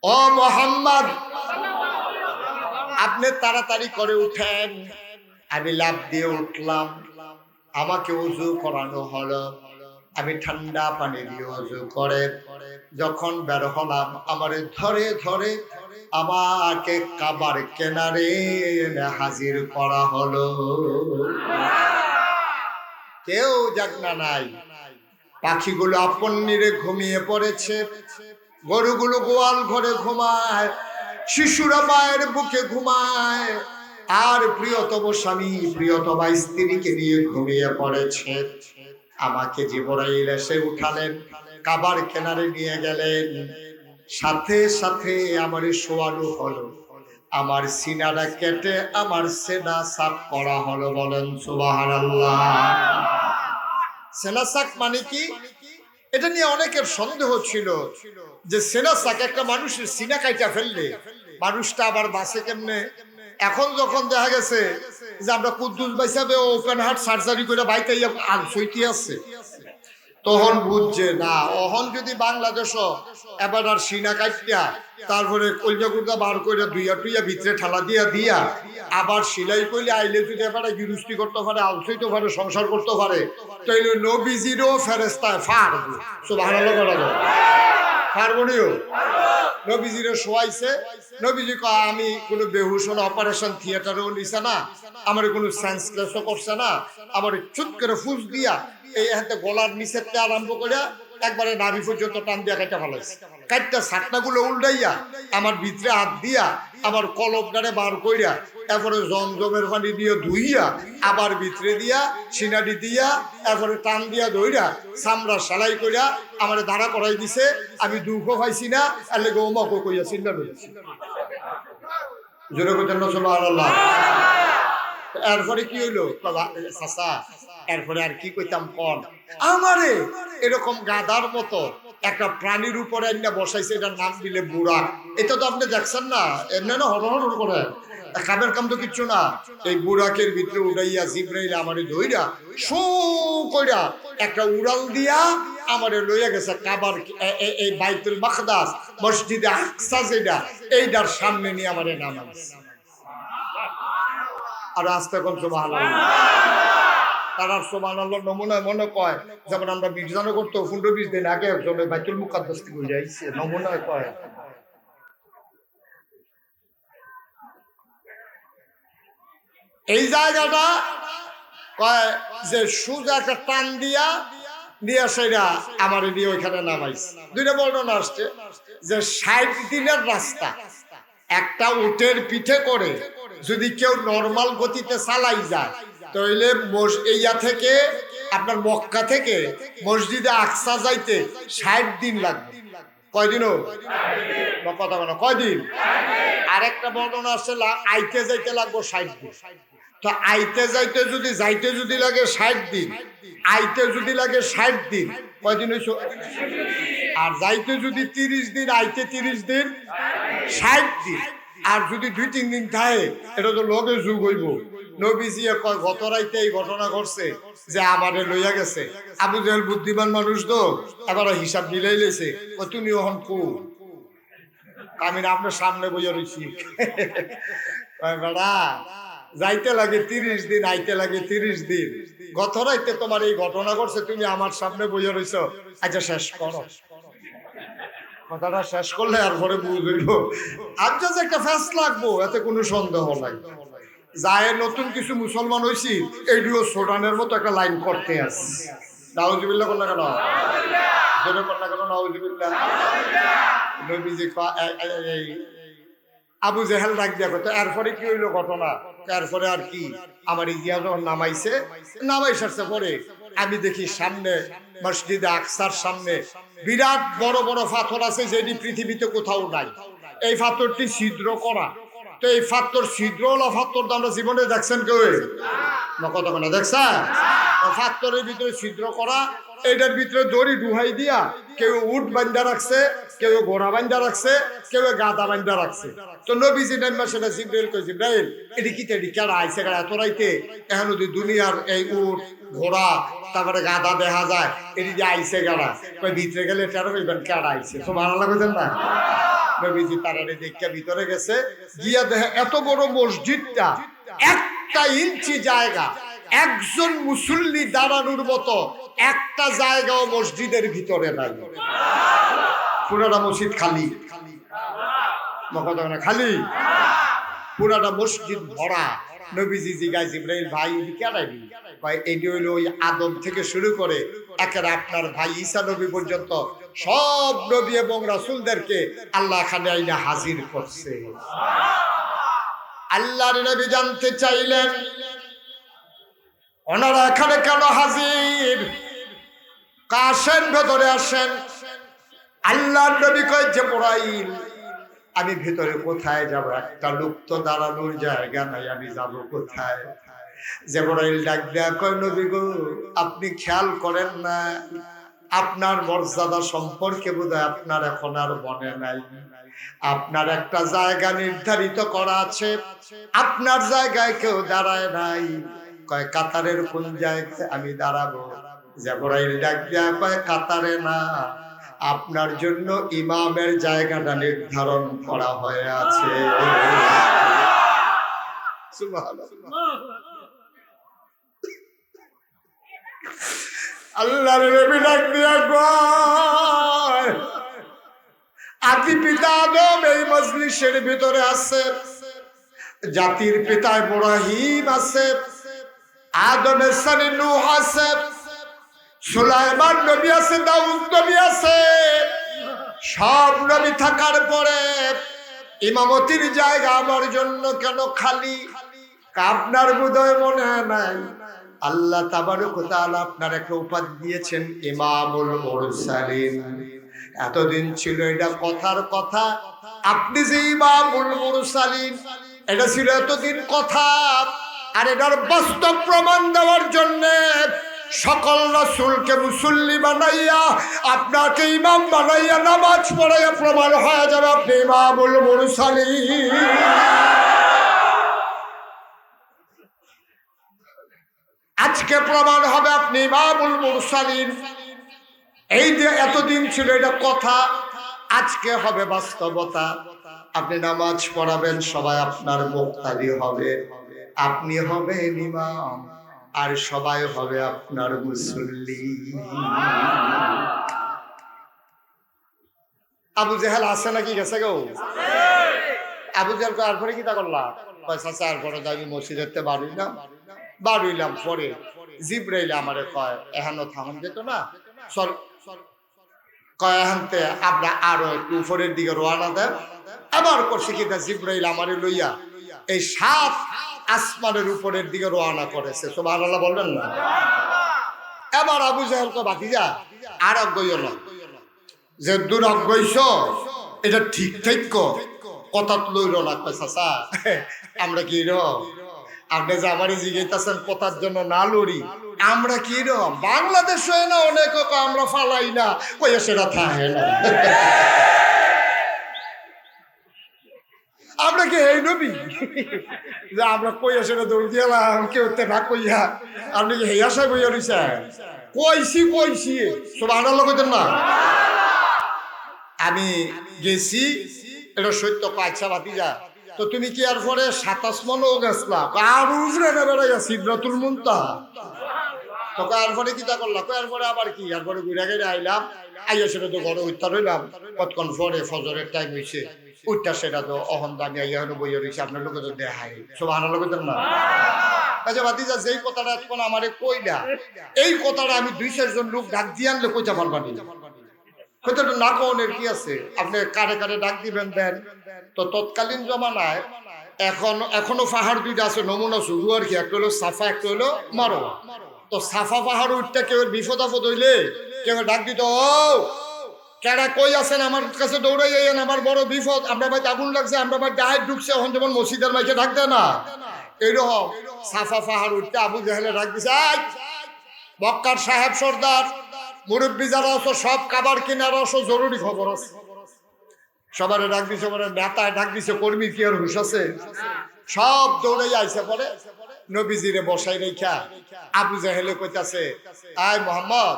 ও মুহাম্মদ, আপনি তাড়াতাড়ি করে উঠেন। আমি লাফ দিয়ে উঠলাম, আমাকে ওযু করানো হলো। আমি ঠান্ডা পানি দিয়ে ওযু করে যখন বের হলাম, আমারে ধরে ধরে আমাকে কাবার কিনারে হাজির করা হলো। কেউ জাগনা নাই, পাখিগুলো আপন নিরে ঘুমিয়ে পড়েছে, গরুগুলো গোয়াল ঘরে ঘুমায়, শিশুরা মায়ের বুকে ঘুমায়, আর প্রিয়তম স্বামী প্রিয়তমা স্ত্রীকে নিয়ে ঘুমিয়ে পড়েছে। আমাকে জিবরাইল এসে উঠালেন, কাবার কিনারে নিয়ে গেলেন। সাথে সাথে আমার শোয়ানো হলো, আমার সিনাটা কেটে আমার সেনা সাফ করা হলো। বলেন সুবহানাল্লাহ। সেনা সাক মানে কি? এটা নিয়ে অনেকের সন্দেহ ছিল যে সেনা সাক একটা মানুষের সিনা কাইটা ফেললে মানুষটা আবার বাঁচে কেমনে। এখন যখন দেখা গেছে যে আমরা কুদ্দুস বাইসাবে ওপেন হার্ট সার্জারি করে বাইতে আলসইতে আছে, তখন বুঝছে না অহন যদি বাংলাদেশ এবার আর সিনা কাটিয়া তারপরে কলজা কুর্দা বার করে দুইয়া টুইয়া ভিতরে ঠালা দিয়া দিয়া আবার সিলাই করলে আইলে যদি এবার গৃহস্থী করতে পারে, আলসইতে পারে, সংসার করতে পারে, তাইলে নবীজিরও ফেরেস্তায় ফার সুবহানাল্লাহ করা যায়। ফারবনিও নবীজিরও শোয়াইছে। নবীজি কয় আমি কোনো বেহুশন অপারেশন থিয়েটারেও নিছে না, আমার কোনো সেন্সলেসও করছে না, আমার চুপ করে ফুস দিয়া এই হাতে গলার নিচেরটা আরম্ভ করে একবারে নাভি পর্যন্ত টান দিয়া কাটটা ফেলাইছে। কাটটা ছাটনাগুলো উল্টাইয়া আমার ভিতরে হাত দিয়া আমার কলবটারে বার কইরা এরপরে জমজমের পানি দিয়ে ধুইয়া আবার ভিতরে দিয়া সিনাডি দিয়া এরপরে টান দিয়া ধইরা চামড়া সেলাই কইরা আমার দাঁড়া করাই দিছে। আমি দুঃখ পাইছি না, আর লেগে ওমাকে কইয়া চিন্তা করেছি। জোরে কথা সুবহানাল্লাহ। এরপরে কি হইলো চাচা, এরপরে আর কি কইতাম কন, আমারে এরকম গাধার মতো একটা প্রাণীর উপরে বসাইছে, এটার নাম দিলে বুড়া। এটা তো আপনি দেখছেন না, এমনি না হর হর করে কামের কাম তো কিচ্ছু না। এই বুড়াকের ভিতরে উড়াইয়া জিবরাইল আমারে ধইরা শো কইরা একটা উড়াল দিয়া আমারে লইয়া গেছে কাবার এই বাইতুল মাকদাস মসজিদে আকসা যেটা এইটার সামনে নিয়ে আমারে নামাইছে। আর আস্তে কোন সুবহানাল্লাহ। তারা সুবহানাল্লাহ নমুনায় মনে কয় যেমন আমরা মির্জানো করতো 15-20 দিন আগে একজন বাইতুল মুকাদ্দাস থেকে যাইছে, নমুনায় কয়। এই জায়গাটা কয় যে সোজা একটা টান দিয়া দিয়া সেটা আমার দিয়ে ওইখানে নামাইছে। দুইটা বর্ণনা আসছে যে 60 দিনের রাস্তা একটা উটের পিঠে করে যদি কেউ নরমাল গতিতে চালাই যায় তাহলে ইয়া থেকে আপনার মক্কা থেকে মসজিদে আকসা যাইতে 60 দিন লাগবে। কয়দিনও কথা বলো কয়দিন? আরেকটা বর্ণনা আছে আইতে যাইতে লাগবো 60 দিন। তো আইতে যাইতে যদি লাগে 60 দিন, আইতে যদি লাগে 60 দিন, কয়দিন হইছো? আর যাইতে যদি 30 দিন, আইতে 30 দিন, 60 দিন। আর যদি 2-3 দিন থাকে এটা তো লগে যুগ হইব। নবীজি গত রাইতে এই ঘটনা ঘটছে যে আমারে লইয়া গেছে। আবু জাহেল বুদ্ধিমান মানুষ তো এবার হিসাব মিলাই লেছে, তুমি ওহন কো আমি আপনার সামনে বইয়া রইছি। বেড়া যাইতে লাগে 30 দিন, আইতে লাগে 30 দিন। গত রাইতে তোমার এই ঘটনা ঘটছে, তুমি আমার সামনে বইয়া রইছ। আচ্ছা শেষ করো, কথাটা শেষ করলে আর পরে বুঝইল আর যে একটা ফ্যাস লাগবো এতে কোনো সন্দেহ নাই। যায় নতুন কিছু মুসলমান হয়েছি এইটিও সোডানের মতো একটা লাইন করতে আছে। নাউজুবিল্লাহ করলে কেন? জোরে করলে কেন? নাউজুবিল্লাহ। নবীজি আবু জেহেল ডাক দিয়া কথা। এরপরে কি হইলো ঘটনা? এরপরে আর কি আমার ইজিয়া যখন নামাই সারছে পরে আমি দেখি সামনে মসজিদে আকসার সামনে বিরাট বড় বড় পাথর আছে যেটি পৃথিবীতে কোথাও নাই। এই পাথরটি ছিদ্র করা। তো এই পাথর ছিদ্রওয়ালা পাথর তো আমরা জীবনে দেখছেন কেউ? না কথা বলে দেখছেন? পাথরের ভিতরে ছিদ্র করা, এটার ভিতরে দড়ি ডুহাই দিয়া কেউ উট বান্ধা রাখছে, কেউ ঘোড়া বান্ধা রাখছে, কেউ গাদা বান্ধা রাখছে। তো নবীজি নাইমা সেটা জিবরাইল কই, জিবরাইল এটি কি তেডি কেডা আইছে কেডা এত রাইতে? এখন যদি দুনিয়ার এই উট ঘোড়া তারপরে গাদা দেখা যায়, এটি যে আইছে কেডা? কই ভিতরে গেলে টের হইবেন কেডা আইছে। তো ভালো লাগছেন না? নবীজি তারারে দেখে ভিতরে গেছে, গিয়া দেখে এত বড় মসজিদটা 1 ইঞ্চি জায়গা একজন মুসল্লি দাঁড়ানোর মতো একটা জায়গাও মসজিদের ভিতরে নাই। পুরাটা মসজিদ খালি, খালি পুরাটা মসজিদ ভরা। নবীজি জিজ্ঞাসা, জিবরাইল ভাই এটি কেডাইবি? ভাই এটি হইল ওই আদম থেকে শুরু করে একের আপনার ভাই ঈসা নবী পর্যন্ত সব নবী এবং রাসূলদেরকে আল্লাহ এখানে আইনা হাজির করছে। আল্লাহর নবী জানতে চাইলেন ওনারা এখানে কেন হাজির? আসেন, ভেতরে আসেন। আল্লাহর নবী কয় জিবরাইল, আমি ভেতরে কোথায় যাব? একটা লোক তো দাঁড়ানোর জায়গা নাই, আমি যাব কোথায়? জিবরাইল ডাক দেয়া কয়, নবী গো, আপনি খেয়াল করেন না, আপনার মর্যাদা সম্পর্কে বোধহয় আপনার এখন আর মনে নাই। আপনার একটা জায়গা নির্ধারিত করা আছে, আপনার জায়গায় কেউ দাঁড়ায় নাই। কয় কাতারের কোন জায়গায় আমি দাঁড়াবো? জিবরাইল ডাক দেয়া কয়, কাতারে না, আপনার জন্য ইমামের জায়গাটা নির্ধারণ করা হয়ে আছে। আল্লাহর নবী ডাক দিয়া কয়, আদি পিতা আদম এই মজলিসের ভিতরে আছে, জাতির পিতা ইব্রাহিম আছে, আদমের সানি নূহ আছে, সুলাইমান নবী আছে, দাউদ নবী আছে। সব নবী থাকার পরে ইমামতির জায়গা আমার জন্য কেন খালি? আপনার বোধহয় মনে নাই, আল্লাহ তাবারক ওয়া তাআলা আপনার একটা উপাধি দিয়েছেন, ইমামুল মুরসালিন। এতদিন ছিল এটা কথার কথা, আপনি যে ইমামুল মুরসালিন, এটা ছিল এতদিন কথা। আর এটার বাস্তব প্রমাণ দেওয়ার জন্য সকল রাসূলকে মুসল্লি বানাইয়া আপনাকে ইমাম বানাইয়া নামাজ পড়াইয়া প্রমাণ হয়ে যাবে আপনি ইমামুল মুরসালিন। আজকে প্রমাণ হবে আপনি ইমামুল মুরসালিন। এই যে এতদিন ছিল এটা কথা, আজকে হবে বাস্তবতা। আপনি নামাজ পড়াবেন, সবাই আপনার মুক্তাদি হবে, আপনি হবেন ইমাম, আর সবাই হবে আপনার মুসল্লি। আবু জেহেল আছে নাকি গেছে গো? আবু জেহেল আর পরে কি তা করলা? পয়সা চার পরে আমি মসজিদেতে বাড়িলাম। পরে জিবরাইল আমারে কয়, এহানো থামন যেত না, চল কয় এহানতে আমরা আরো একটু উপরের দিকে রওনা দেন। আবার করছে কি, জিবরাইল আমারে লইয়া এই 7 আসমানের উপরের দিকে রওনা করেছে। সুবহানাল্লাহ বলবেন না? এবার আবু জেহেল কয়, ভাতিজা আর অজ্ঞইও না, যে দূর অজ্ঞইছ এটা ঠিক কথা লইল না। চাচা আমরা কি আপনি যে আমারই জিজ্ঞাসা কথার জন্য না লড়ি, আমরা কি বাংলাদেশ হয় না অনেক আমরা ফালাই না, কই সেটা থাকে না। আমরা কি এই নবী যে আমরা কইয়া সেটা দৌড় দিলাম কেউ না কইয়া? আপনি কি হেয়া সাহেব হইয়া রইছেন? কইছি সুবহানাল্লাহ কইতেন না? আমি গেছি, এটা সত্য। আচ্ছা ভাতিজা, তো তুমি কি আর পরে 27 মনও গেছলা? আর উজরে না বেড়াইয়া সিদরাতুল মুনতাহা। তো আর পরে কি তা করলা? আর পরে আবার কি, আর পরে ঘুরে গেড়ে আইলাম, আইয়া সেটা তো ঘরে উঠতে রইলাম। কতক্ষণ পরে ফজরের টাইম হয়েছে, উঠটা সেটা তো অহন দামি আইয়া বইয়া রয়েছে, আপনার লোকে তো দেখাই। সুবহানাল্লাহ কইতেন না? আচ্ছা ভাতিজা, যেই কথাটা এখন আমারে কইলা, এই কথাটা আমি 2-4 জন লোক ডাক দিয়ে আনলে কইতে পারবানি? হয়তো না কনের কি আছে, আপনি কারে কারে ডাক দিবেন দেন। তো তৎকালীন জমানায় এখনো পাহাড় দুইটা আছে, নমুনা শুরু আর কি, একটা হলো সাফা, একটা হলো মারোয়া। তো সাফা পাহাড় উঠতে কেউ বিপদ আপদ হইলে কেউ ডাক দিত, ও কেডা কই আছেন, আমার কাছে দৌড়াই আইয়েন, আমার বড় বিপদ, আমরা ভাই আগুন লাগছে, আমরা ভাই ডাইট ঢুকছে। এখন যেমন মসজিদের মাইকে ডাক দেয় না, এইরকম সাফা পাহাড় উঠতে আবু জেহেলে ডাক দিছে, বক্কার সাহেব সর্দার, মুরব্বী যারা আছো সব কাবার কিনার আসো, জরুরি খবর আছে। সবার ডাক দিছে, নেতায় ডাক দিছে, কর্মী কি আর হুশ আছে? সব দৌড়াই আইসে। পরে নবীজিরে বসাই রেখা আবু জেহেলে কইতাছে, আয় মোহাম্মদ,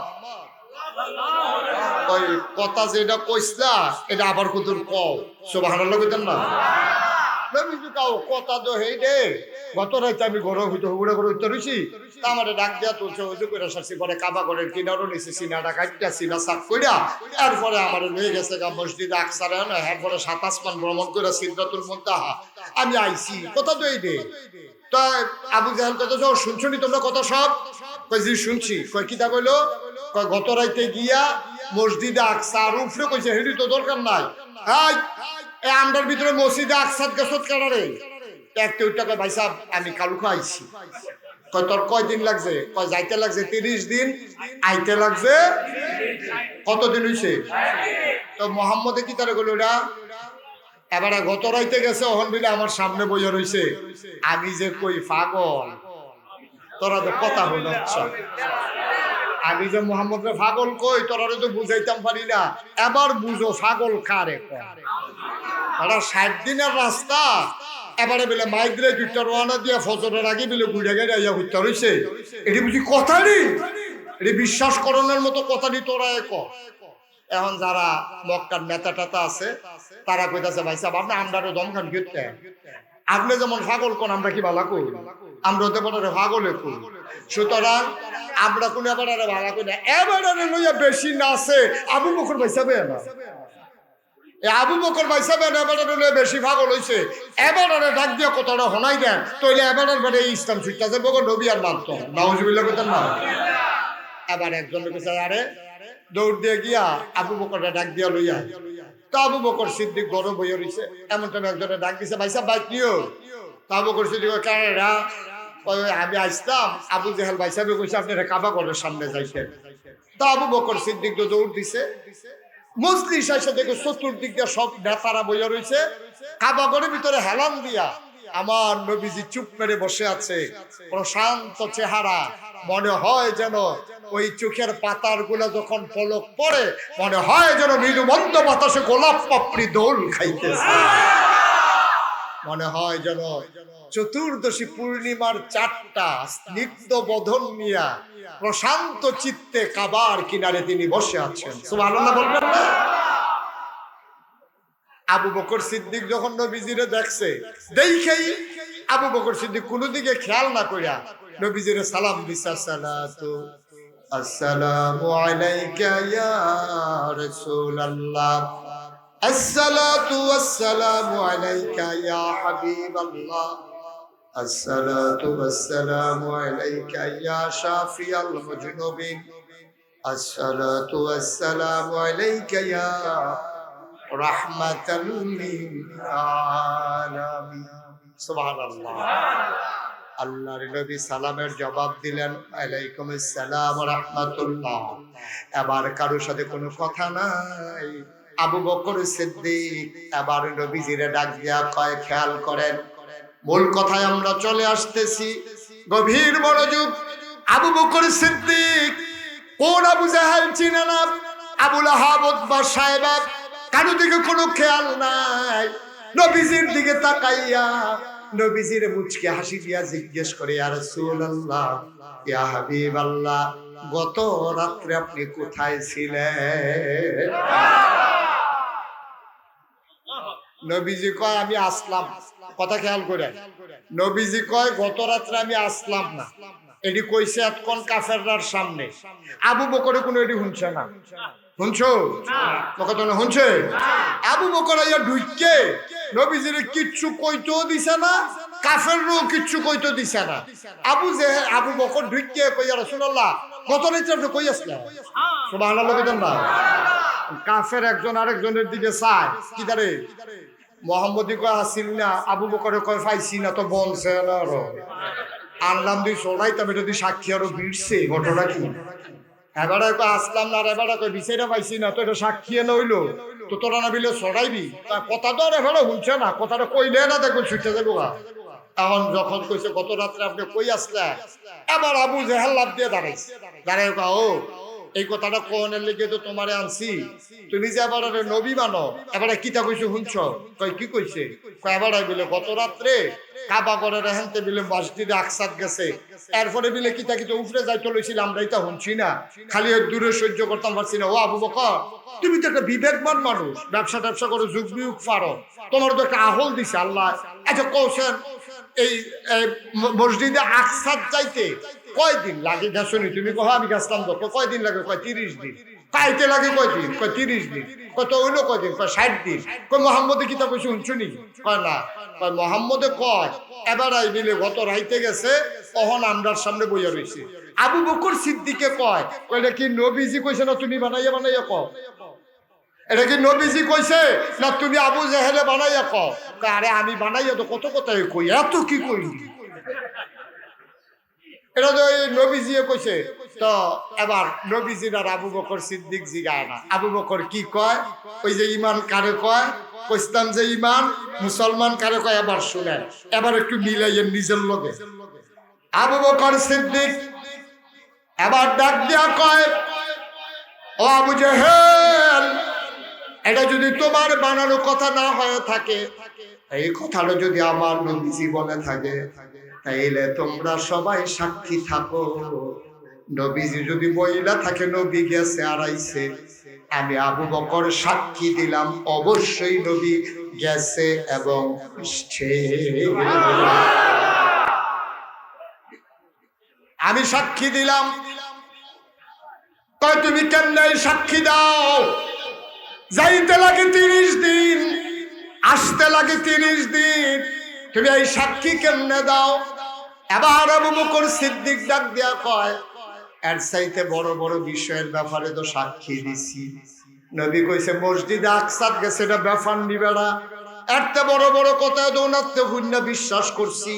ওই কথা যেটা কইসলা এটা আবার কত কও। সুবহানাল্লাহ কইতেন না? নবীজি কাও কথা তো হেই রে, গত রাতে আমি ঘরে হইতে হুড়ে করে উঠতে রইছি, তা আমারে ডাক দিয়া তুলছে, ওজু করে সারছি, পরে কাবা ঘরের কিনারও নিছে, সিনাটা কাটটা সিনা সাফ কইরা এরপরে আমার লয়ে গেছে গা মসজিদ আকসারে, না এরপরে 7 আসমান ভ্রমণ করে সিদরাতুল মুনতাহা আমি আইছি। কথা তো এই রে। তো আবু জাহেল কথা শুনছনি তোমরা কথা সব? কই জি শুনছি। কই কিতা কইলো? কই গত রাতে গিয়া মসজিদে আকসা আর উপরে কইছে, হেডি তো দরকার নাই। এই আমরার ভিতরে মসজিদে আকসাদ গেছত কেন রে? একটা উঠটা কয় ভাই সাহেব আমি কালুখা আইছি। কয় তোর কয়দিন লাগছে? কয় যাইতে লাগছে 30 দিন, আইতে লাগছে কতদিন হইছে? তো মোহাম্মদে কি তারা গেল ওটা এবারে গত রাইতে গেছে, ওহন বিলে আমার সামনে বইয়া রইছে। আমি যে কই পাগল, তোরা তো কথা বল। আমি যে মোহাম্মদ পাগল কই, তোরা তো বুঝাইতাম পারি না। এবার বুঝো পাগল কারে কয়। 60 দিনের রাস্তা এবারে বলে মাইক দিলে দুইটা রোয়ানা দিয়ে ফজরের আগে বলে ঘুরে গেলে ইয়া হইতে রইছে। এটি বুঝি কথা নেই, এটি বিশ্বাস করণের মতো কথা নি তোরা এক। এখন যারা মক্কার নেতা টেতা আছে তারা কইতাছে ভাই সাহেব আপনি আমরাও দমখান কিনতে, আপনি যেমন পাগল কোন আমরা কি ভালো কই, আমরা হতে পারে পাগলে কই। সুতরাং আমরা কোন এবারে ভালো কই না, এবারে লইয়া বেশি নাচে আবু বকর ভাই সাহেব না, আবু বকর ভাই সাহেব এবারে লইয়া বেশি পাগল হইছে। এবারে ডাক দিয়া কথাটা হনাই দেন তইলে এবারে বারে ইসলাম শিক্ষা যাবে নবী আর মানত নাউজুবিল্লাহ কইতেন না। এবার একজন কইছে আরে দৌড় দিয়ে গিয়া আবু বকরটা ডাক দিয়া লইয়া। তো আবু বকর সিদ্দিক গরম হইয়া রইছে, এমন টাইমে একজনে ডাক দিছে ভাই সাহেব বাইক নিও। তো আবু বকর সিদ্দিক কারেরা আমি আসতাম, আবু জেহেল ভাই সাহেব কইছে আপনারা কাবা ঘরের সামনে যাইতেন। তো আবু বকর সিদ্দিক তো দৌড় দিছে, মজলিস এসে দেখে চতুর্দিক দিয়ে সব নেতারা বইয়া রইছে, কাবা ঘরের ভিতরে হেলান দিয়া আমার নবীজি চুপ মেরে বসে আছে, প্রশান্ত চেহারা, মনে হয় যেন ওই চোখের পাতার গুলা যখন পলক পড়ে মনে হয় যেন মৃদু মন্দ বাতাসে গোলাপ পাপড়ি দোল খাইতেছে, মনে হয় যেন চতুর্দশী পূর্ণিমার 4টা স্নিগ্ধ বদন নিয়া প্রশান্ত চিত্তে কাবার কিনারে তিনি বসে আছেন। সুবহানাল্লাহ বলবেন না? আবু বকর সিদ্দিক যখন নবীজিরে দেখছে, দেখেই আবু বকর সিদ্দিক কোনো দিকে খেয়াল না কইরা নবীজিরে সালাম দিছে, আসসালামু আলাইকা ইয়া রাসূলুল্লাহ, আসসালাতু ওয়াসসালামু আলাইকা ইয়া হাবিবাল্লাহ, আসসালাতু ওয়াসসালামু আলাইকা ইয়া শাফিয়াল মুজনুবিন, আসসালাতু ওয়াসসালামু আলাইকা ইয়া রাহমাতাল লিল আলামিন। সুবহানাল্লাহ। আল্লাহর নবী সালামের জবাব দিলেন আলাইকুম আসসালাম ওয়া রাহমাতুল্লাহ। এবার কারোর সাথে কোনো কথা নাই। আবু বকর সিদ্দিক এবার নবীজিরে ডাক দিয়া কয় খেয়াল করেন, মূল কথায় আমরা চলে আসতেছি। গভীর মনোযোগ। আবু বকর সিদ্দিক কোন আবু জাহেল চিনে না, আবু লাহাব উতবা সাহেবা, কারো দিকে কোনো খেয়াল নাই। নবীজির দিকে তাকাইয়া নবীজির মুচকে হাসি দিয়া জিজ্ঞেস করে ইয়া রাসূলুল্লাহ, ইয়া হাবিবাল্লাহ, গত রাত্রে আপনি কোথায় ছিলেন? নবীজি কয় আমি আসলাম। কথা খেয়াল করে, নবীজি কয় গত রাত্রে আমি আসলাম না। এটি কইছে এতক্ষণ কাফেররার সামনে। আবু বকরে কোনো এটি শুনছে না। শুনছো? শুনছে? আবু বকর আইয়া ঢুকে নবীজিরে কিচ্ছু কইতেও দিছে না, কাফেররাও কিচ্ছু কইতে দিছে না। আবু বকর ঢুকে কইয়া রাসূলুল্লাহ গত রাত্রে আপনি কই আসলেন? সুবহানাল্লাহ বলেন না। কাফের একজন আরেকজনের দিকে চায়, কি দাঁড়ে মোহাম্মদী কয় আসিল না, আবু বকরে কয় পাইছি না, তো বলছে না আনলাম দুই সোনাই, তবে যদি সাক্ষী আরো ভিড়ছে ঘটনা কি? এবারে কয় আসলাম না, এবারে কয় বিচারে পাইছি না, তো এটা সাক্ষী এনে হইলো, তো তোরা না বিলে ছড়াইবি। কথা তো আর এবারে শুনছে না, কথাটা কইলে না দেখবে ছুটে যাবো। এখন যখন কইছে গত রাত্রে আপনি কই আসলে, এবার আবু জেহেল লাভ দিয়ে দাঁড়াইছে। দাঁড়াই ও এই কথাটা কোনের লেগে তো তোমারে আনছি, তুমি যে এবার নবী মানো, এবারে কিতা কইছো শুনছ? কয় কি কইছে? কয় এবারে বিলে গত রাত্রে কাবা করে রেহেনতে বিলে মসজিদে আকসাদ গেছে, এরপরে বিলে কিতা কিতা উপরে যাইতে লইছিলাম, আমরা এটা শুনছি না, খালি দূরে সহ্য করতাম পারছি না। ও আবু বকর, তুমি তো একটা বিবেকবান মানুষ, ব্যবসা ট্যাবসা করো, যুগ বিয়োগ পারো, তোমার তো একটা আহল দিছে আল্লাহ। আচ্ছা কৌশল এই মসজিদে আকসাদ যাইতে কয়দিন লাগে গেছনি? তুমি কহ আমি গেছিলাম তো। কয়দিন লাগে? কয় 30 দিন। কাইতে লাগে কয়দিন? কয় 30 দিন। কত হইলো কয়দিন? কয় 60 দিন। কয় মোহাম্মদে কিতা কইছে শুনছুনি? কয় না। কয় মোহাম্মদে কয় এবার আই বিলে গত রাইতে গেছে, তখন আমরার সামনে বইয়া রইছে। আবু বকর সিদ্দিকে কয় কয়টা কি নবীজি কইছে না তুমি বানাইয়া বানাইয়া কও? এটা কি নবীজি কইছে না তুমি আবু জেহেলে বানাইয়া কও? আরে আমি বানাইয়া তো কত কথাই কই, এত কি কই? এটা তো নবীজি কইছে। তো এবার নবীজির আর আবু বকর সিদ্দিক জিগায় না, আবু বকর কি কয়? ওই যে ইমান কারে কয়, কইতাম যে ইমান মুসলমান কারে কয়, এবার শুনেন, এবার একটু মিলাইয়েন নিজের লগে। আবু বকর সিদ্দিক এবার ডাক দিয়া কয়, ও আবু জেহেল, এটা যদি তোমার বানানো কথা না হয়ে থাকে, এই কথাটা যদি আমার নবীজি বলে থাকে, তাইলে তোমরা সবাই সাক্ষী থাকো। নবীজি যদি বইলা থাকে নবী গেছে আড়াইছে, আমি আবু বকর সাক্ষী দিলাম অবশ্যই নবী গেছে এবং আসছে। আমি সাক্ষী দিলাম। কয় তুমি কেমনে সাক্ষী দাও? যাইতে লাগে 30 দিন, আসতে লাগে 30 দিন, তুমি এই সাক্ষী কেমনে দাও? এবার আবু বকর সিদ্দিক ডাক দিয়া কয়, এর চাইতে বড় বড় বিষয়ের ব্যাপারে তো সাক্ষী দিছি। নবী কইছে মসজিদে আকসাত গেছে, এটা ব্যাপার নিবে না। এরতে বড় বড় কথা দৌনাতে হুন্না বিশ্বাস করছি।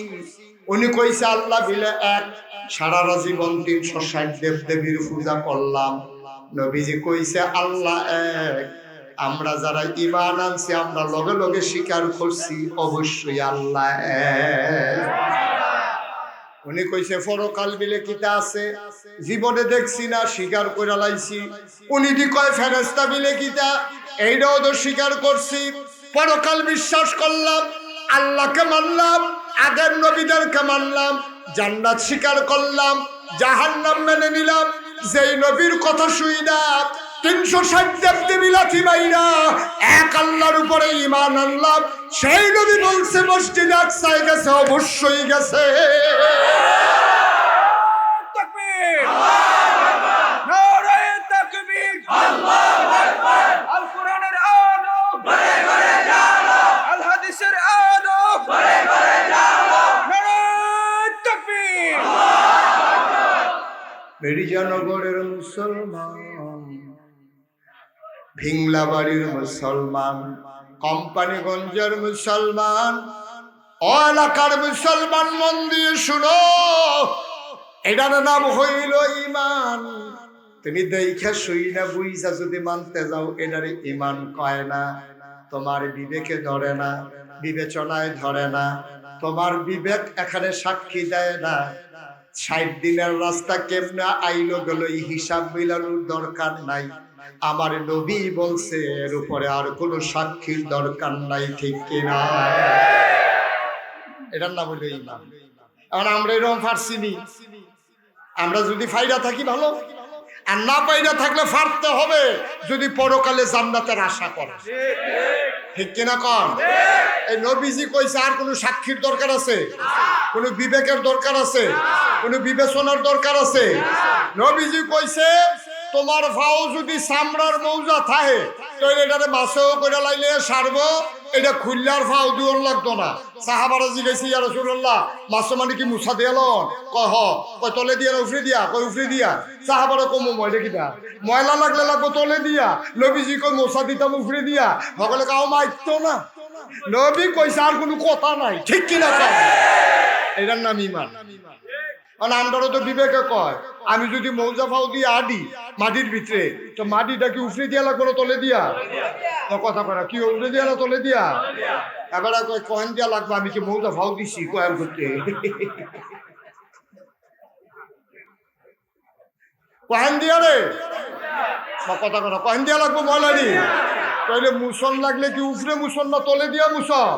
উনি কইছে আল্লাহ বিলে এক, সারা জীবন 360 দেব দেবীর পূজা করলাম। নবীজি কইছে আল্লাহ এক, আমরা যারা ঈমান আনছি আমরা লগে লগে স্বীকার করছি অবশ্যই আল্লাহ এক। উনি কইছে পরকাল বিলে কিতা আছে, জীবনে দেখছি না, স্বীকার করে লাইছি। উনি দি কয় ফেরেশতা বিলে কিতা, এইটাও তো স্বীকার করছি। পরকাল বিশ্বাস করলাম, আল্লাহকে মানলাম, আগের নবীদেরকে মানলাম, জান্নাত স্বীকার করলাম, জাহান্নাম মেনে নিলাম। যেই নবীর কথা শুই না 360 দেবদেবী লাথি মাইরা এক আল্লাহর উপরে ঈমান আনলাম, সেই নবী বলছে মসজিদে আকসায় গেছে, অবশ্যই গেছে। তাকবীর, নারায়ে তাকবীর, আল্লাহু আকবার। আল কোরআনের আলো ঘরে ঘরে জালো, আল হাদিসের আলো ঘরে ঘরে জালো, নারায়ে তাকবীর, আল্লাহু আকবার। মির্জানগরের মুসলমান, ভিংলাবাড়ির মুসলমান, কোম্পানিগঞ্জের মুসলমান, এলাকার মুসলমান, মন দিয়ে শুনো, এটার নাম হইল ঈমান। তুমি দেখা শুই না বুঝা যদি মানতে যাও, এটারে ঈমান কয় না। তোমার বিবেকে ধরে না, বিবেচনায় ধরে না, তোমার বিবেক এখানে সাক্ষী দেয় না। 60 দিনের রাস্তা কেমনে আইলো গেল এই হিসাব মিলানোর দরকার নাই। আমার নবী বলছে এর উপরে আর কোনো সাক্ষীর দরকার নাই, ঠিক কিনা? এটার নাম হলো ঈমান। এখন আমরা এরকম ফারসিনি, আমরা যদি ফায়দা থাকি ভালো, আর না ফায়দা থাকলে ফারতে হবে যদি পরকালে জান্নাতের আশা করে, ঠিক কিনা কন? এই নবীজি কইছে আর কোনো সাক্ষীর দরকার আছে? কোনো বিবেকের দরকার আছে? কোনো বিবেচনার দরকার আছে? নবীজি কইছে তোমার ভাও যদি চামড়ার মৌজা থাকে তাহলে এটারে মাছেও করে লাইলে সারবো, এটা খুললার ভাও দুয়ন লাগতো না। সাহাবারা জিজ্ঞেস ইয়া রাসূলুল্লাহ, মাছ মানে কি মুছা দিয়ে লন? কয় হ। কয় তলে দিয়া না উফরে দিয়া? কয় উফরে দিয়া। সাহাবারা কমো ময়লা কিটা, ময়লা লাগলে লাগবো তলে দিয়া। নবীজি কয় মোছা দিতাম উফরে দিয়া, সকলে কাউ মাইতো না। নবী কইছে আর কোনো কথা নাই, ঠিক কিনা কয়? এটার নাম ঈমান। আমরাও তো বিবেকে কয় আমি যদি মৌজা ফাও দিয়ে আডি মাটির ভিতরে, তো মাটিটা কি উফরে দিয়া লাগবে তলে দিয়া? কথা করা কি উফরে দিয়া না তলে দিয়া? এবার কয় কয়েন দিয়া লাগবে, আমি কি মৌজা ফাও দিছি কয়েন করতে? কয়েন দিয়া রে কথা করা, কয়েন দিয়া লাগবো ময়লারি। তাহলে মুসন লাগলে কি উফরে মুসন না তলে দিয়া মুসন?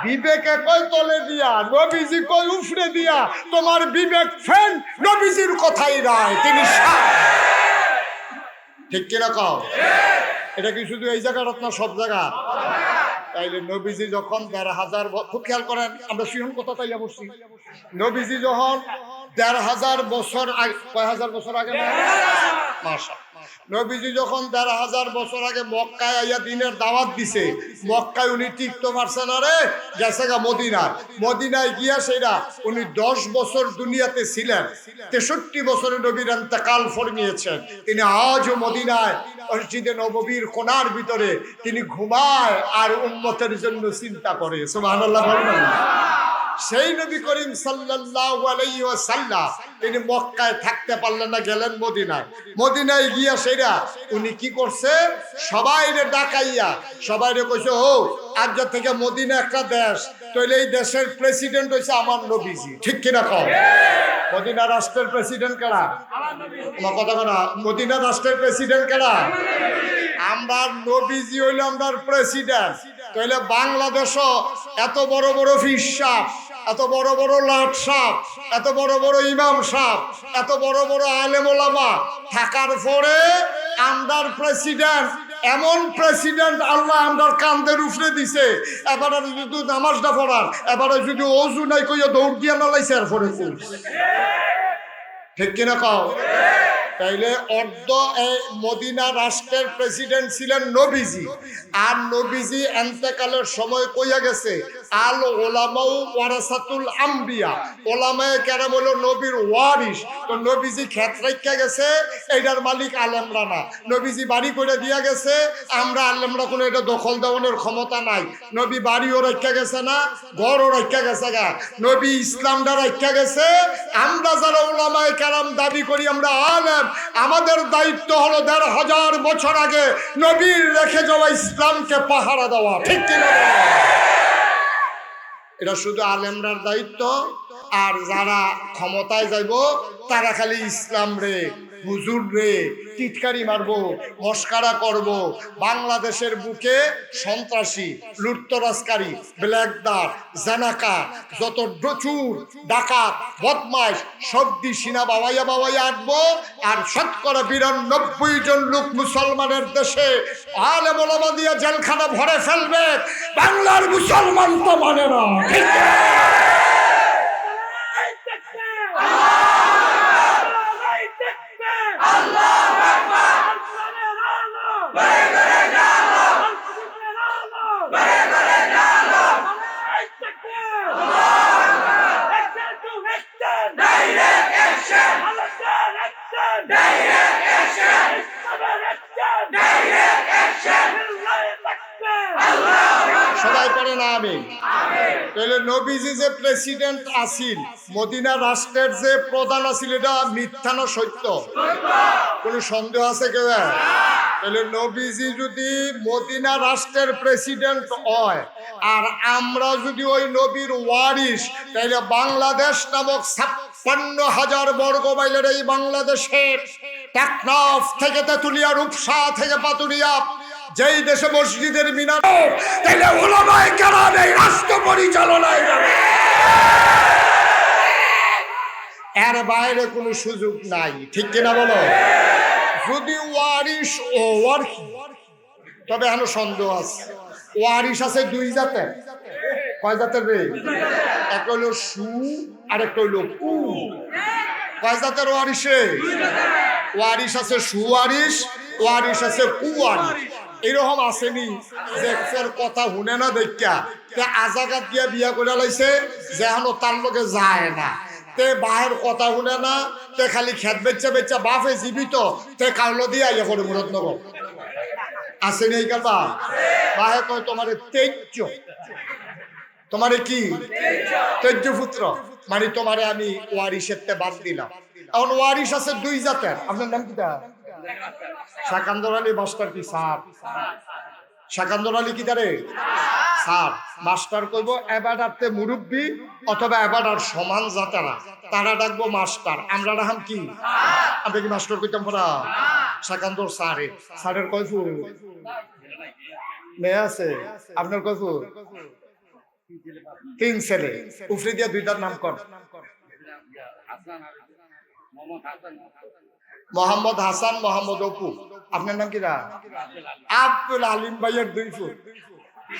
বিবেকে কয় তলে দিয়া, নবীজি কয় উফরে দিয়া। তোমার বিবেক ফ্যান নবীজির কথাই রায়, তিনি ঠিক কিনা কও? এটা কি শুধু এই জায়গাটা না, সব জায়গা? তাইলে নবীজি যখন ১,৫০০ খুব খেয়াল করেন, আমরা সিহন কথা তাইলে বসছি, নবীজি যখন ১,৫০০ বছর আগে, কয় হাজার বছর আগে না, নবীজি যখন ১৫০০ বছর আগে মক্কায় আইয়া দিনের দাওয়াত দিছে, মক্কায় উনি টিকতে পারছে না রে, গেছে গা মদিনায়। মদিনায় গিয়া সেটা উনি ১০ বছর দুনিয়াতে ছিলেন, ৬৩ বছরে নবীর ইন্তেকাল ফরমিয়েছেন। তিনি আজও মদিনায় মসজিদে নববীর কোণার ভিতরে তিনি ঘুমায় আর উম্মতের জন্য চিন্তা করে। সুবহানাল্লাহ বলেন না? সেই নবী করিম সাল্লাল্লাহু আলাইহি ওয়াসাল্লাম তিনি মক্কায় থাকতে পারলেন না, গেলেন মদিনায়। মদিনায় গিয়া সেরা উনি কি করছে, সবাইরে ডাকাইয়া সবাইরে কইছে, ও আজ থেকে মদিনা একটা দেশ, তাইলে এই দেশের প্রেসিডেন্ট হইছে আমার নবীজি। ঠিক কিনা কও? মদিনা রাষ্ট্রের প্রেসিডেন্ট কারা? আমার কথা না, মদিনা রাষ্ট্রের প্রেসিডেন্ট কারা? আমরা নবীজি হইল আমরার প্রেসিডেন্ট। তাইলে বাংলাদেশও এত বড় বড় ফিস সাহেব, এত বড় বড় লাট সাহেব, এত বড় বড় ইমাম সাহেব, এত বড় বড় আলেম ওলামা থাকার পরে আমরার প্রেসিডেন্ট, এমন প্রেসিডেন্ট আল্লাহ আমরার কান্দের উফরে দিছে। এবারে যদি নামাজটা পড়ার, এবারে যদি অজু নাই কইয়া দৌড় দিয়া নালাইছে এরপরে ঠিক কিনা কও? তাইলে অর্ধ এই মদিনা রাষ্ট্রের প্রেসিডেন্ট ছিলেন নবীজি। আর নবীজি এন্তেকালের সময় কইয়া গেছে, আল ওলামাউ ওয়ারাসাতুল আম্বিয়া, ওলামায়ে কেরাম হলো নবীর ওয়ারিস। তো নবীজি ক্ষেত রাইখা গেছে, এইটার মালিক আলেমরা না। নবীজি বাড়ি করে দিয়া গেছে, আমরা আলেমরা কোনো এটা দখল দেওয়ানোর ক্ষমতা নাই। নবী বাড়িও রাখা গেছে না, ঘরও রাখা গেছে গা, নবী ইসলামটা রাখা গেছে। আমরা যারা ওলামায়ে কেরাম দাবি করি আমরা আলেম, আমাদের দায়িত্ব হলো ১৫০০ বছর আগে নবীর রেখে যাওয়া ইসলামকে পাহারা দেওয়া। ঠিক কিনা? এটা শুধু আলেমরার দায়িত্ব। আর যারা ক্ষমতায় যাইব তারা খালি ইসলাম রে, হুজুর রে টিটকারি মারবো, মস্কারা করব। বাংলাদেশের বুকে সন্ত্রাসী, লুটতরাজকারী, ব্ল্যাকদার, জানাকা, যত চুর, ডাকাত, বদমাইশ সব দিয়ে সিনা বাবাইয়া বাবাইয়া আটবো। আর শতকরা ৯২ জন লোক মুসলমানের দেশে আলেম ওলামা দিয়ে জেলখানা ভরে ফেলবে। বাংলার মুসলমান তো মানে না। ঠিক আছে? সবাই পড়ে না আমি? তাহলে নবীজি যে প্রেসিডেন্ট আসিল, মদিনা রাষ্ট্রের যে প্রধান আসিল, এটা মিথ্যা না সত্য? কোনো সন্দেহ আছে কেউ? তাহলে নবীজি যদি মদিনা রাষ্ট্রের প্রেসিডেন্ট হয় আর আমরা যদি ওই নবীর ওয়ারিস, তাহলে বাংলাদেশ নামক ৫৬,০০০ বর্গ মাইলের এই বাংলাদেশের টেকনাফ থেকে তেতুলিয়া, রূপসা থেকে পাতুরিয়া, যেই দেশে মসজিদের মিনার, তাইলে ওলামায়ে কেরাম এই রাষ্ট্র পরিচালনায় যাবে। এর বাইরে কোনো সুযোগ নাই। ঠিক কিনা বলো? যদি ওয়ারিস ও ওয়ারিস, তবে এখনো সন্দেহ আছে। ওয়ারিস আছে ২ জাতের। কয় জাতের রে? একটা হলো সু আর একটা হলো কু। কয় জাতের ওয়ারিস রে? ওয়ারিস আছে সুওয়ারিস, ওয়ারিস আছে কুওয়ারিস। এরকম আসেনি যে কথা শুনে না দেখা আজাগাত দিয়া বিয়া করে লাইছে, যে এখনো তার লোকে যায় না, তে বাহের কথা শুনে না, তে খালি খেত বেচা বেচা বাপে জীবিত, তে কাউলো দিয়ে আইয়া করে মুরাদনগর। আসেনি এই কারবা? বাহে কয় তোমারে তেজ্য, তোমারে কি তেজ্য পুত্র, মানে তোমারে আমি ওয়ারিসের তে বাদ দিলাম। এখন ওয়ারিস আছে ২ জাতের। আপনার নাম কিটা? শাকান্দর আলী মাস্টার কি স্যার? শাকান্দর আলী কি তারে স্যার? মাস্টার কইব এবাডারতে মুরব্বী অথবা এবাডার সমান জাতেরা, তারা ডাকবো মাস্টার, আমরা রাহাম কি? আমরা কি মাস্টার কইতাম পড়া? শাকান্দর স্যারের, স্যারের কয় ফুট মেয়ে আছে? আপনার কয় ফুট? ৩ ছেলে। উফরে দিয়া 2টার নাম কর। মোহাম্মদ হাসান, মোহাম্মদ অপু। আপনার নাম কি? আব্দুল আলিম ভাইয়ের 2 ফুট।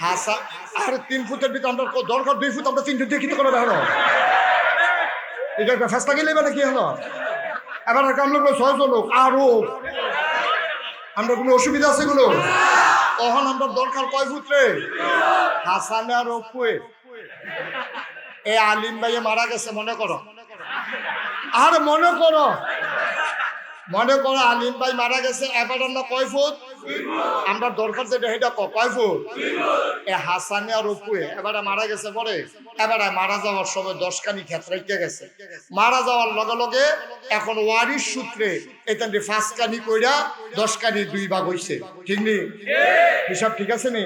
হাসান আর 3 ফুটের ভিতরে আমরা দরকার 2 ফুট, আমরা 3 ফুট দিয়ে কি করে দেখানো? এটা ফেসলা গেলে নাকি হলো? এবার কাম লোক 6 জন লোক আরো আমরা কোনো অসুবিধা আছে কোনো? তখন আমরা দরকার কয় পুত্রে? হাসানে আর অপুয়ে। এ আলিম ভাইয়ে মারা গেছে মনে করো, আর মনে করো আলিম ভাই মারা গেছে, এবার আমরা কয় ফুট? আমরা দরকার যেটা সেটা কয় ফুট? এ হাসানে আর অপুয়ে এবারে মারা গেছে পরে, এবারে মারা যাওয়ার সময় 10খানি ক্ষেত রেখে গেছে। মারা যাওয়ার লগে লগে এখন ওয়ারিশ সূত্রে এখান 5খানি কইরা 10খানি 2 ভাগ হইছে, ঠিক নেই? হিসাব ঠিক আছে নি?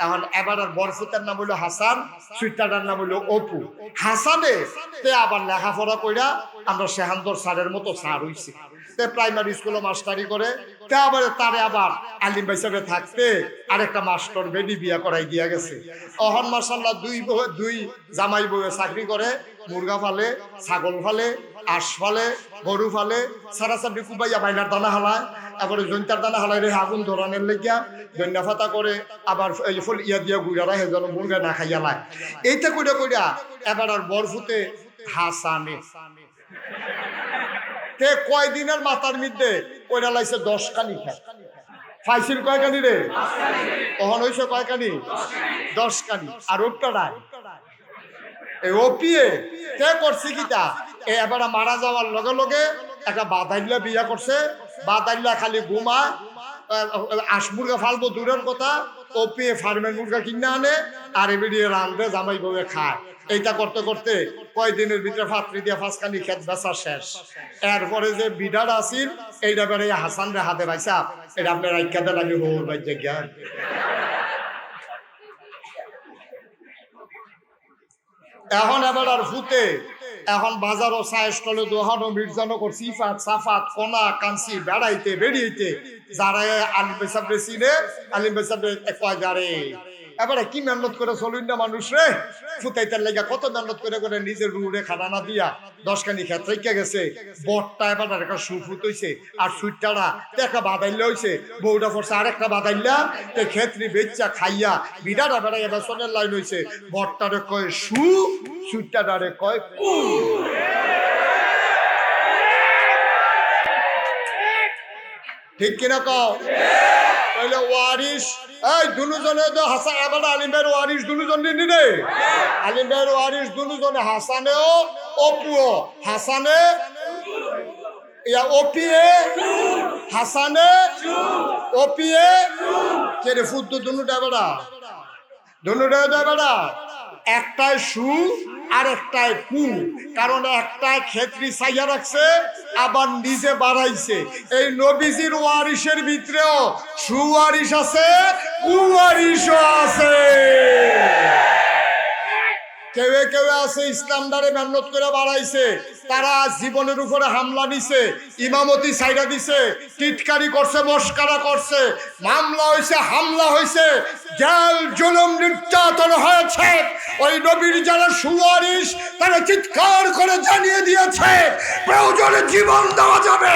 এখন এবার বরফুতের নাম হলো হাসান, সুইটাটার নাম হলো অপু। হাসানে তে আবার লেখাপড়া কইরা আমরা সেহান্দর স্যারের মতো স্যার হইছি, তে প্রাইমারি স্কুলে মাস্টারি করে, তে আবার তারে আবার আলিম ভাই সাহেব থাকতে আরেকটা মাস্টার বেডি বিয়া করাই দিয়া গেছে। অহন মাশাআল্লাহ দুই জামাই বউয়ে চাকরি করে, মুরগা ফালে, ছাগল ফালে, আঁশ ফালে, গরু ফালে, সারা সাবি কুবাইয়া বাইনার দানা হালায়, তারপরে জৈন্তার দানা হালায় রে আগুন ধরানের লেগিয়া জৈন্যা ফাতা করে, আবার এই ফুল ইয়া দিয়া গুড়ারা হে যেন মুরগা না খাইয়া লায়। এইটা কইরা কইরা এবার আর বরফুতে হাসানে তে কয়দিনের মাথার মধ্যে ওইটা লাইছে 10খানি খেত। ফাইসিল কয়খানি রে? তখন হইছে কয়খানি? 10খানি। আর ওটা নাই এই ওপিয়ে কে করছে কিটা? এবার মারা যাওয়ার লগে লগে একটা বাদাইল্লা বিয়া করছে। বাদাইল্লা খালি ঘুমায়, আঁশ মুরগা ফালবো দূরের কথা, ওপিয়ে ফার্মের মুরগা কিনে আনে আর এবিডিয়ে রান্ধে, জামাই বউয়ে খায়। এইটা করতে করতে কয়দিনের ভিতরে ফাত্রি দিয়া 5খানি ক্ষেত বেচা শেষ। এরপরে যে বিডার আসিল এইটা বেড়ে হাসান রে হাতে পাইছা, এটা আপনার রাইখা দেন, আমি হোর বাইজে জ্ঞান। এখন এবার আর ভূতে এখন বাজারও চায় স্টলে দোহানো মির্জানো করছি, ইফাত সাফাত কোনা কাঞ্চি বেড়াইতে বেরিয়েতে যারা আলিম ভাই সাহেব চিনে, আলিম ভাই সাহেব কয় যারে এবারে কি মেহনত করে চলুন না মানুষ রে, ফুটাইতার লেগা কত মেহনত করে করে নিজের রুড়ে খানা দিয়া 10খানি ক্ষেত রেখে গেছে। বটটা এবার একটা সুফুত হইছে, আর সুইটারা একটা বাদাইল্লা হইছে, বউটা পড়ছে আরেকটা বাদাইল্লা, তে ক্ষেত্রি বেচ্চা খাইয়া বিড়াটা বেড়াই এবার সোনের লাইন হইছে। বটটারে কয় সু, সুইটারে কয় কু। ঠিক কিনা কও? তাহলে ওয়ারিশ এই দুজনে তো হাসান এবার আলিম ভাইয়ের ওয়ারিশ দুজন নিনি রে, আলিম ভাইয়ের ওয়ারিশ দুজনে হাসানেও অপুও, হাসানে ইয়া ওপিয়ে, হাসানে ওপিয়ে কে রে ফুদ্দু দুনুটা বেড়া, দুনুটা বেড়া একটাই সু আর একটাই কু, কারণ একটাই ক্ষেত্রি চাইয়া রাখছে আবার নিজে বাড়াইছে। এই নবীজির ওয়ারিশের ভিতরেও সুওয়ারিশ আছে, কুওয়ারিশও আছে। কেউ কেউ আছে ইসলাম দ্বারে মেহনত করে বাড়াইছে, তারা জীবনের উপরে হামলা নিছে, ইমামতি সাইডা দিছে, টিটকারি করছে, মস্কারা করছে, মামলা হয়েছে, হামলা হয়েছে, জেল জুলুম নির্যাতন হয়েছে। ওই নবীর যারা সুওয়ারিশ তারা চিৎকার করে জানিয়ে দিয়েছে প্রয়োজনে জীবন দেওয়া যাবে,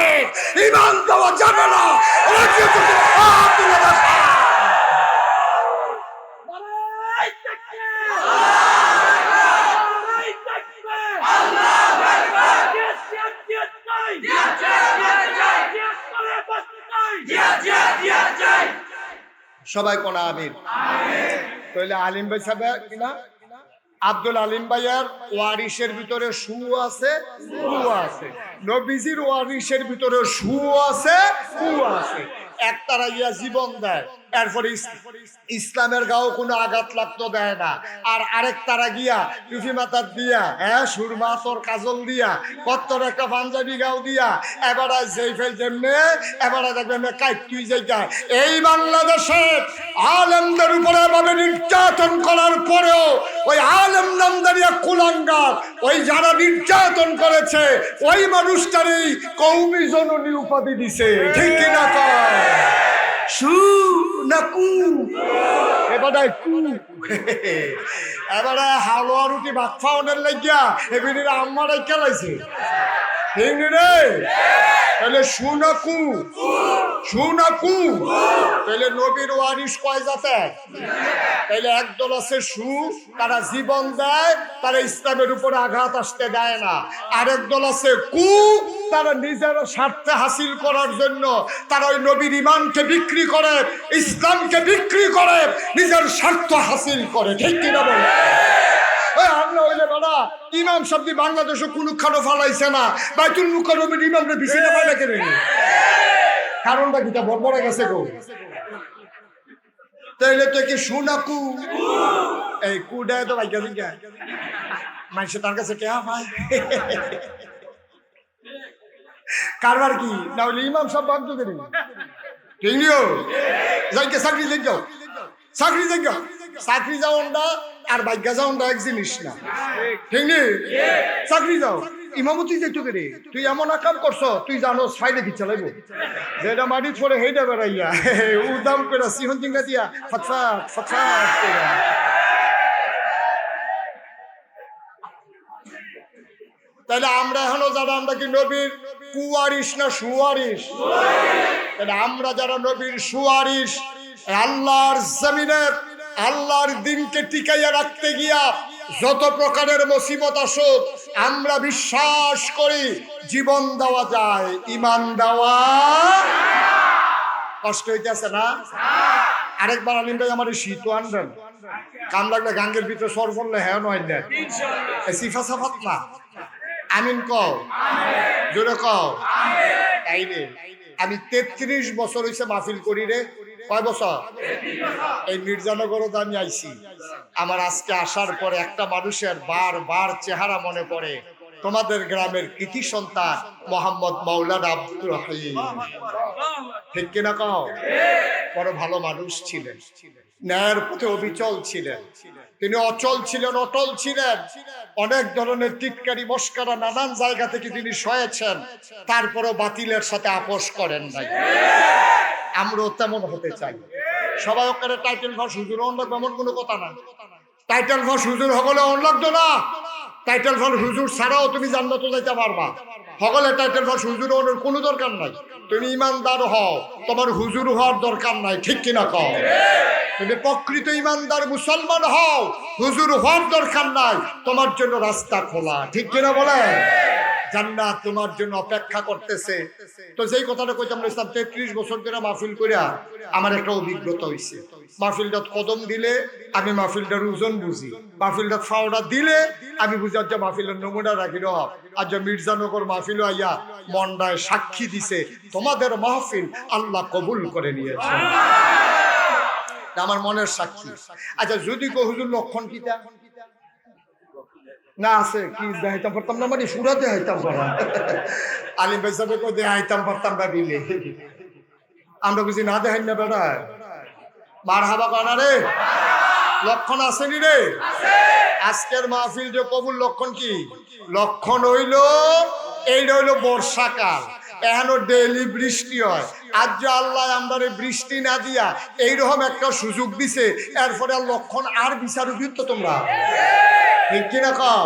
ইমান দেওয়া যাবে না। সবাই কোনা আমিন। তাহলে আলিম ভাই সাহেব কিনা আব্দুল আলিম ভাইয়ার ওয়ারিশের ভিতরে সু আছে, কু আছে। নবীজির ওয়ারিশের ভিতরে সু আছে, কু আছে। একতারা গিয়া জীবন দেয়, এরপরে ইসলামের গাও কোনো আঘাত লাগতো দেয় না। আর আরেক তারা গিয়া টুফি মাথার দিয়া, হ্যাঁ সুরমা তোর কাজল দিয়া, কত্তর একটা পাঞ্জাবি গাও দিয়া এবারে যেই ফেল যেমনে এবারে দেখবেন কাইট তুই যাইটা। এই বাংলাদেশে আলেমদের উপরে ভাবে নির্যাতন করার পরেও ওই আলেম নামদারিয়া কুলাঙ্গার ওই যারা নির্যাতন করেছে ওই মানুষটারই কৌমি জননী উপাধি দিছে, ঠিক কিনা কয়? সু না কু? এবারে কু। এবারে হালুয়া রুটি ভাত খাওয়ানোর লাগিয়া এবারে আমারাই খেলাইছে, ঠিক রে? তাহলে সু না কু? সু না কু? তাহলে নবীর ওয়ারিশ কয় জাতে? তাইলে একদল আছে সু, তারা জীবন দেয়, তারা ইসলামের উপরে আঘাত আসতে দেয় না। আরেক দল আছে কু, তারা নিজের স্বার্থে হাসিল করার জন্য তারা ওই নবীর ইমানকে বিক্রি করে, ইসলামকে বিক্রি করে, নিজের স্বার্থ হাসিল করে। ঠিক কিনা বলে? আমরা হইলে বেড়া ইমাম শব্দ বাংলাদেশে কোনো খাটো ফালাইছে না, বাইতুল মুকাররমের ইমামরে বিছিয়ে পায় না কেন? কারণটা কিটা বড় গেছে গো। তাইলে তো কি শুনাকু এই কুডায় তো ভাইগা দিগা মানুষে তার কাছে টেহা পায়। কারবার কি না হলে ইমাম সব বাধ্য করি ঠিক নিও যাইকে চাকরি যাই চাকরি যাই চাকরি যাওয়া আর ভাগ্যা যাওয়া এক জিনিস না। ঠিক নেই? চাকরি যাও ইমামতি যাইতো কে রে? তুই এমন কাম করছ তুই জানো ফাইলে কি চালাইবো যেটা মাটি পরে হেইটা বেড়াইয়া উদাম করে সিহন চিঙ্গা দিয়া ফটফট ফটফট করে। তাহলে আমরা এখনো যারা আমরা কি নবীর কুয়ারিশ না সুয়ারিশ? তাহলে আমরা যারা নবীর সুয়ারিশ, আল্লাহর জমিনে আল্লাহর দিনকে টিকাইয়া রাখতে গিয়া যত প্রকারের মুসিবত আসুক আমরা বিশ্বাস করি জীবন দেওয়া যায়, ইমান দেওয়া। কষ্ট হইতেছে না? আরেকবার আলিম ভাই আমার শীত আনবেন, কাম লাগলে গাঙ্গের ভিতরে সর পড়লে হ্যাঁ নয় সিফা সাফাত না। আমিন কও, জোরে কও। তাই রে আমি 33 বছর হইছে মাহফিল করি রে। কয় বছর? এই মির্জানগরও তো আমি আইছি। আমার আজকে আসার পরে একটা মানুষের বারবার চেহারা মনে পড়ে, তোমাদের গ্রামের কৃতি সন্তান মোহাম্মদ মাওলানা আব্দুর রহিম। ঠিক কিনা কও? বড় ভালো মানুষ ছিলেন, ন্যায়ের পথে অবিচল ছিলেন, তিনি অচল ছিলেন, অটল ছিলেন। অনেক ধরনের টিটকারি মস্কারা নানান জায়গা থেকে তিনি সয়েছেন, তারপরও বাতিলের সাথে আপোষ করেন নাই। আমরাও তেমন হতে চাই। সবাই ওখানে টাইটেল ভাস হুজুর অন লাগবে এমন কোনো কথা না। টাইটেল ভাস হুজুর হগলে অন লাগতো না। টাইটেল ভাস হুজুর ছাড়াও তুমি জান্নাতে যাইতে পারবা। হগলে টাইটেল ভাস হুজুর অনের কোনো দরকার নাই। তুমি ইমানদার হও, তোমার হুজুর হওয়ার দরকার নাই। ঠিক কিনা কও? তুমি প্রকৃত ইমানদার মুসলমান হও, হুজুর হওয়ার দরকার নাই, তোমার জন্য রাস্তা খোলা। ঠিক কিনা বলে? জান্নাত তোমার জন্য অপেক্ষা করতেছে। তো যেই কথাটা কইতাম ইসলাম 33 বছর ধরে মাহফিল কইরা আমার একটা অভিজ্ঞতা হইছে। মাহফিলটা কদম দিলে আমি মাহফিলটার ওজন বুঝি, মাহফিলটা ফাওড়া দিলে আমি বুঝি যে মাহফিলের নমুনা রাখি। আজ মির্জানগর মাহফিল আইয়া মন্ডায় সাক্ষী দিছে তোমাদের মাহফিল আল্লাহ কবুল করে নিয়েছে। আমার মনের সাক্ষী। আচ্ছা যদি কো হুজুর লক্ষণ কিটা না আছে কি দেখাইতাম পারতাম না, মানে সুরা দেখাইতাম পারা আলিম ভাই সাহেব কো দেখাইতাম পারতাম না দিলে আমরা বুঝি না দেখাই না বেড়া মার হাবা কানা রে। লক্ষণ আসেনি রে? আজকের মাহফিল যে কবুল লক্ষণ কি? লক্ষণ হইল এইটা হইল বর্ষাকাল, এখনো ডেইলি বৃষ্টি হয়। আজ যে আল্লাহ আমাদের বৃষ্টি না দিয়া এইরকম একটা সুযোগ দিছে, এরপরে লক্ষণ আর বিচার তো তোমরা। ঠিক কিনা কও?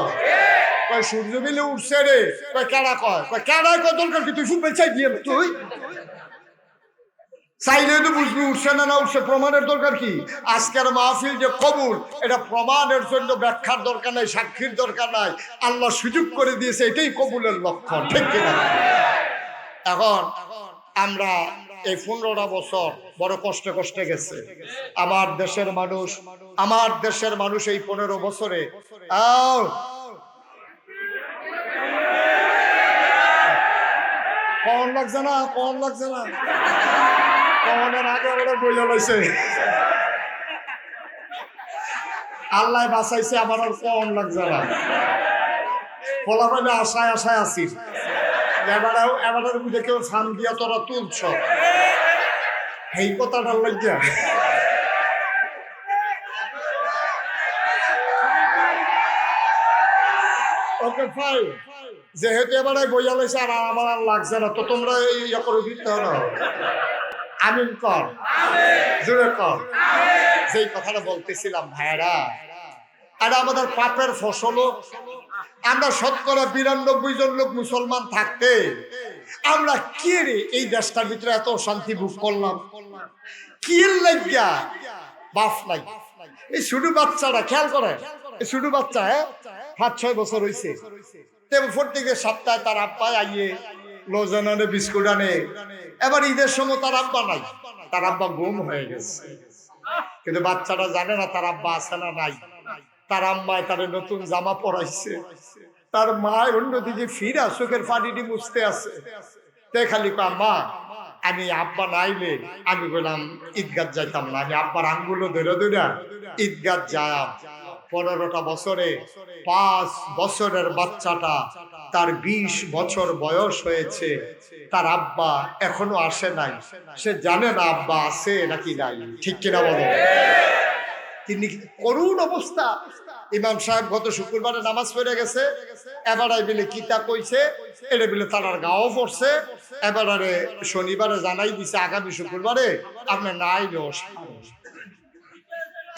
কয় সূর্য মিলে উঠছে রে। কয় কেডা কয়? কয় কেডায় কয় দরকার কি? তুই ফুটবল চাই দিয়ে তুই চাইলে তো বুঝবি উঠছে না না উঠছে, প্রমাণের দরকার কি? আজকের মাহফিল যে কবুল, এটা প্রমাণের জন্য ব্যাখ্যার দরকার নাই, সাক্ষীর দরকার নাই, আল্লাহ সুযোগ করে দিয়েছে, এটাই কবুলের লক্ষণ। ঠিক কিনা? এখন আমরা এই 15টা বছর বড় কষ্টে কষ্টে গেছে আমার দেশের মানুষ এই 15 বছরে কন লাগছে না, কন লাগছে না, কনের আগে ওরা বইয়া লইছে। আল্লাহ বাঁচাইছে, আমার আর কন লাগছে না। বলা পাইলে আশায় আশায় আছি। এবারের বুঝে কেউ ফান দিয়া তোরা তুলছ এই কথাটার লাগিয়া ওকে ফাইন। যেহেতু এবারে বইয়া লাইছে আর আমার আর লাগছে না, তো তোমরা ইয়া করে দিতে না। আমিন কর, জোরে কর। যেই কথাটা বলতেছিলাম ভাইরা, আর আমাদের পাপের ফসলও আমরা 92% জন লোক মুসলমান থাকতে আমরা কি রে এই দেশটার ভিতরে এত শান্তি ভোগ করলাম? কি লাগিয়া? বাপ নাই। এই ছোট বাচ্চারা খেয়াল করে, এই ছোট বাচ্চা 5-6 বছর হয়েছে, প্রত্যেক সপ্তাহে তার আব্বাই আইয়ে লোজন আনে, বিস্কুট আনে। এবার ঈদের সময় তার আব্বা নাই, তার আব্বা গুম হয়ে গেছে। কিন্তু বাচ্চাটা জানে না তার আব্বা আছে না নাই। তার আম্মায় তার নতুন জামা পরাইছে, তার মা অন্যদিকে ফিরা চোখের পানিটি মুছতে আছে। তাই খালি কয়, মা আমি আব্বা নাইলে আমি বললাম ঈদগাহ যাইতাম না, আমি আব্বার আঙ্গুলো ধরে ধরে ঈদগাহ যাই। 15টা বছরে 5 বছরের বাচ্চাটা, তার 20 বছর বয়স হয়েছে, তার আব্বা এখনো আসে নাই। সে জানে না আব্বা আছে নাকি নাই, ঠিক কিনা বলো? তিনি করুণ অবস্থা। ইমাম সাহেব গত শুক্রবারে নামাজ পড়ে গেছে, এবার বিলে কিতা কইছে, এটা বিলে তার গাও পড়ছে। এবারে শনিবারে জানাই দিছে আগামী শুক্রবারে আপনার নাইলে।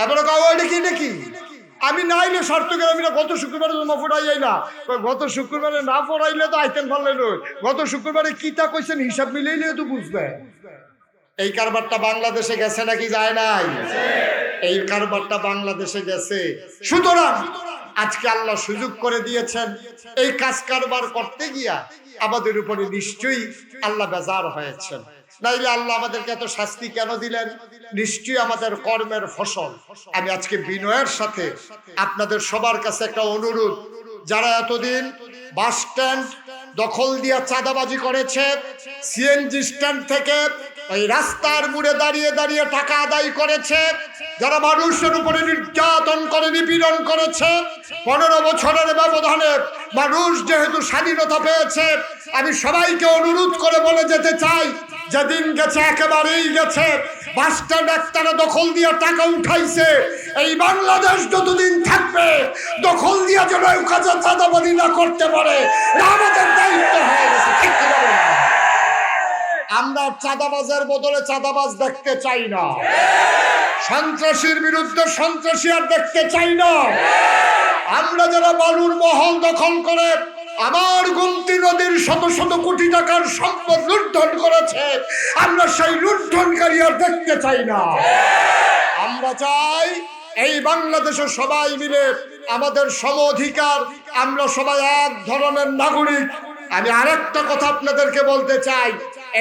এবারে গাও এটা কি দেখি আমি নাইলে শর্ত করে আমি গত শুক্রবারে জমা পড়াই যাই না। গত শুক্রবারে না পড়াইলে তো আইতেন ভালো। গত শুক্রবারে কিতা কইছেন হিসাব মিলাইলে তো বুঝবে। এই কারবারটা বাংলাদেশে গেছে নাকি যায় নাই? এই কারবারটা বাংলাদেশে গেছে। সুতরাং আজকে আল্লাহ সুযোগ করে দিয়েছেন, এই কাজ কারবার করতে গিয়া আমাদের উপরে নিশ্চয়ই আল্লাহ বেজার হয়েছেন। নাইলে আল্লাহ আমাদেরকে এত শাস্তি কেন দিলেন? নিশ্চয়ই আমাদের কর্মের ফসল। আমি আজকে বিনয়ের সাথে আপনাদের সবার কাছে একটা অনুরোধ, যারা এতদিন বাস স্ট্যান্ড দখল দিয়া চাঁদাবাজি করেছে, সিএনজি স্ট্যান্ড থেকে ওই রাস্তার মোড়ে দাঁড়িয়ে দাঁড়িয়ে টাকা আদায় করেছে, যারা মানুষের উপরে নির্যাতন করে, নিপীড়ন করেছে, 15 বছরের ব্যবধানে মানুষ যেহেতু স্বাধীনতা পেয়েছে, আমি সবাইকে অনুরোধ করে বলে যেতে চাই, যেদিন গেছে একেবারেই গেছে। বাস স্ট্যান্ড একটানা দখল দিয়ে টাকা উঠাইছে, এই বাংলাদেশ যতদিন থাকবে দখল দিয়ে যেন কাজে চাঁদাবাজি না করতে পারে, আমাদের দায়িত্ব হয়ে গেছে, ঠিক কি বলেন? আমরা চাঁদাবাজের বদলে চাঁদাবাজ দেখতে চাই না, সন্ত্রাসীর বিরুদ্ধে সন্ত্রাসী আর দেখতে চাই না। আমরা যারা বালুর মহল দখল করে আমার গোমতী নদীর শত শত কোটি টাকার সম্পদ লুণ্ঠন করেছে, আমরা সেই লুণ্ঠনকারী আর দেখতে চাই না। আমরা চাই এই বাংলাদেশে সবাই মিলে আমাদের সম অধিকার, আমরা সবাই এক ধরনের নাগরিক। আমি আরেকটা কথা আপনাদেরকে বলতে চাই,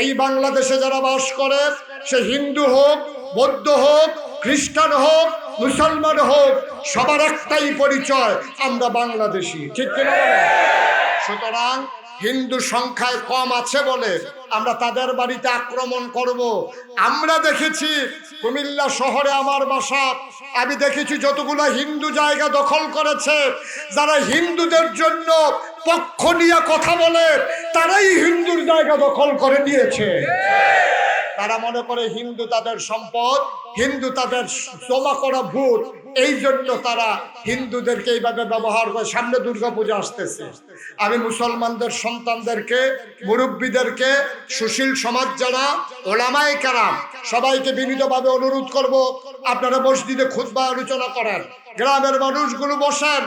এই বাংলাদেশে যারা বাস করে, সে হিন্দু হোক, বৌদ্ধ হোক, খ্রিস্টান হোক, মুসলমান হোক, সবার একটাই পরিচয়, আমরা বাংলাদেশী, ঠিক কিনা বলেন? সুতরাং হিন্দু সংখ্যায় কম আছে বলে আমরা তাদের বাড়িতে আক্রমণ করব। আমরা দেখেছি কুমিল্লা শহরে, আমার বাসা, আমি দেখেছি যতগুলো হিন্দু জায়গা দখল করেছে, যারা হিন্দুদের জন্য পক্ষ নিয়ে কথা বলে তারাই হিন্দুর জায়গা দখল করে নিয়েছে। তারা মনে করে হিন্দু তাদের সম্পদ, হিন্দু তাদের জমা করা ভোট, এই জন্য তারা হিন্দুদেরকে এইভাবে ব্যবহার করে। সামনে দুর্গাপূজা আসতেছে, আমি মুসলমানদের সন্তানদেরকে, মুরব্বীদেরকে, সুশীল সমাজ যারা, ওলামায়ে কেরাম, সবাইকে বিনীতভাবে অনুরোধ করব, আপনারা মসজিদে খুতবা আলোচনা করেন, গ্রামের মানুষগুলো বসেন,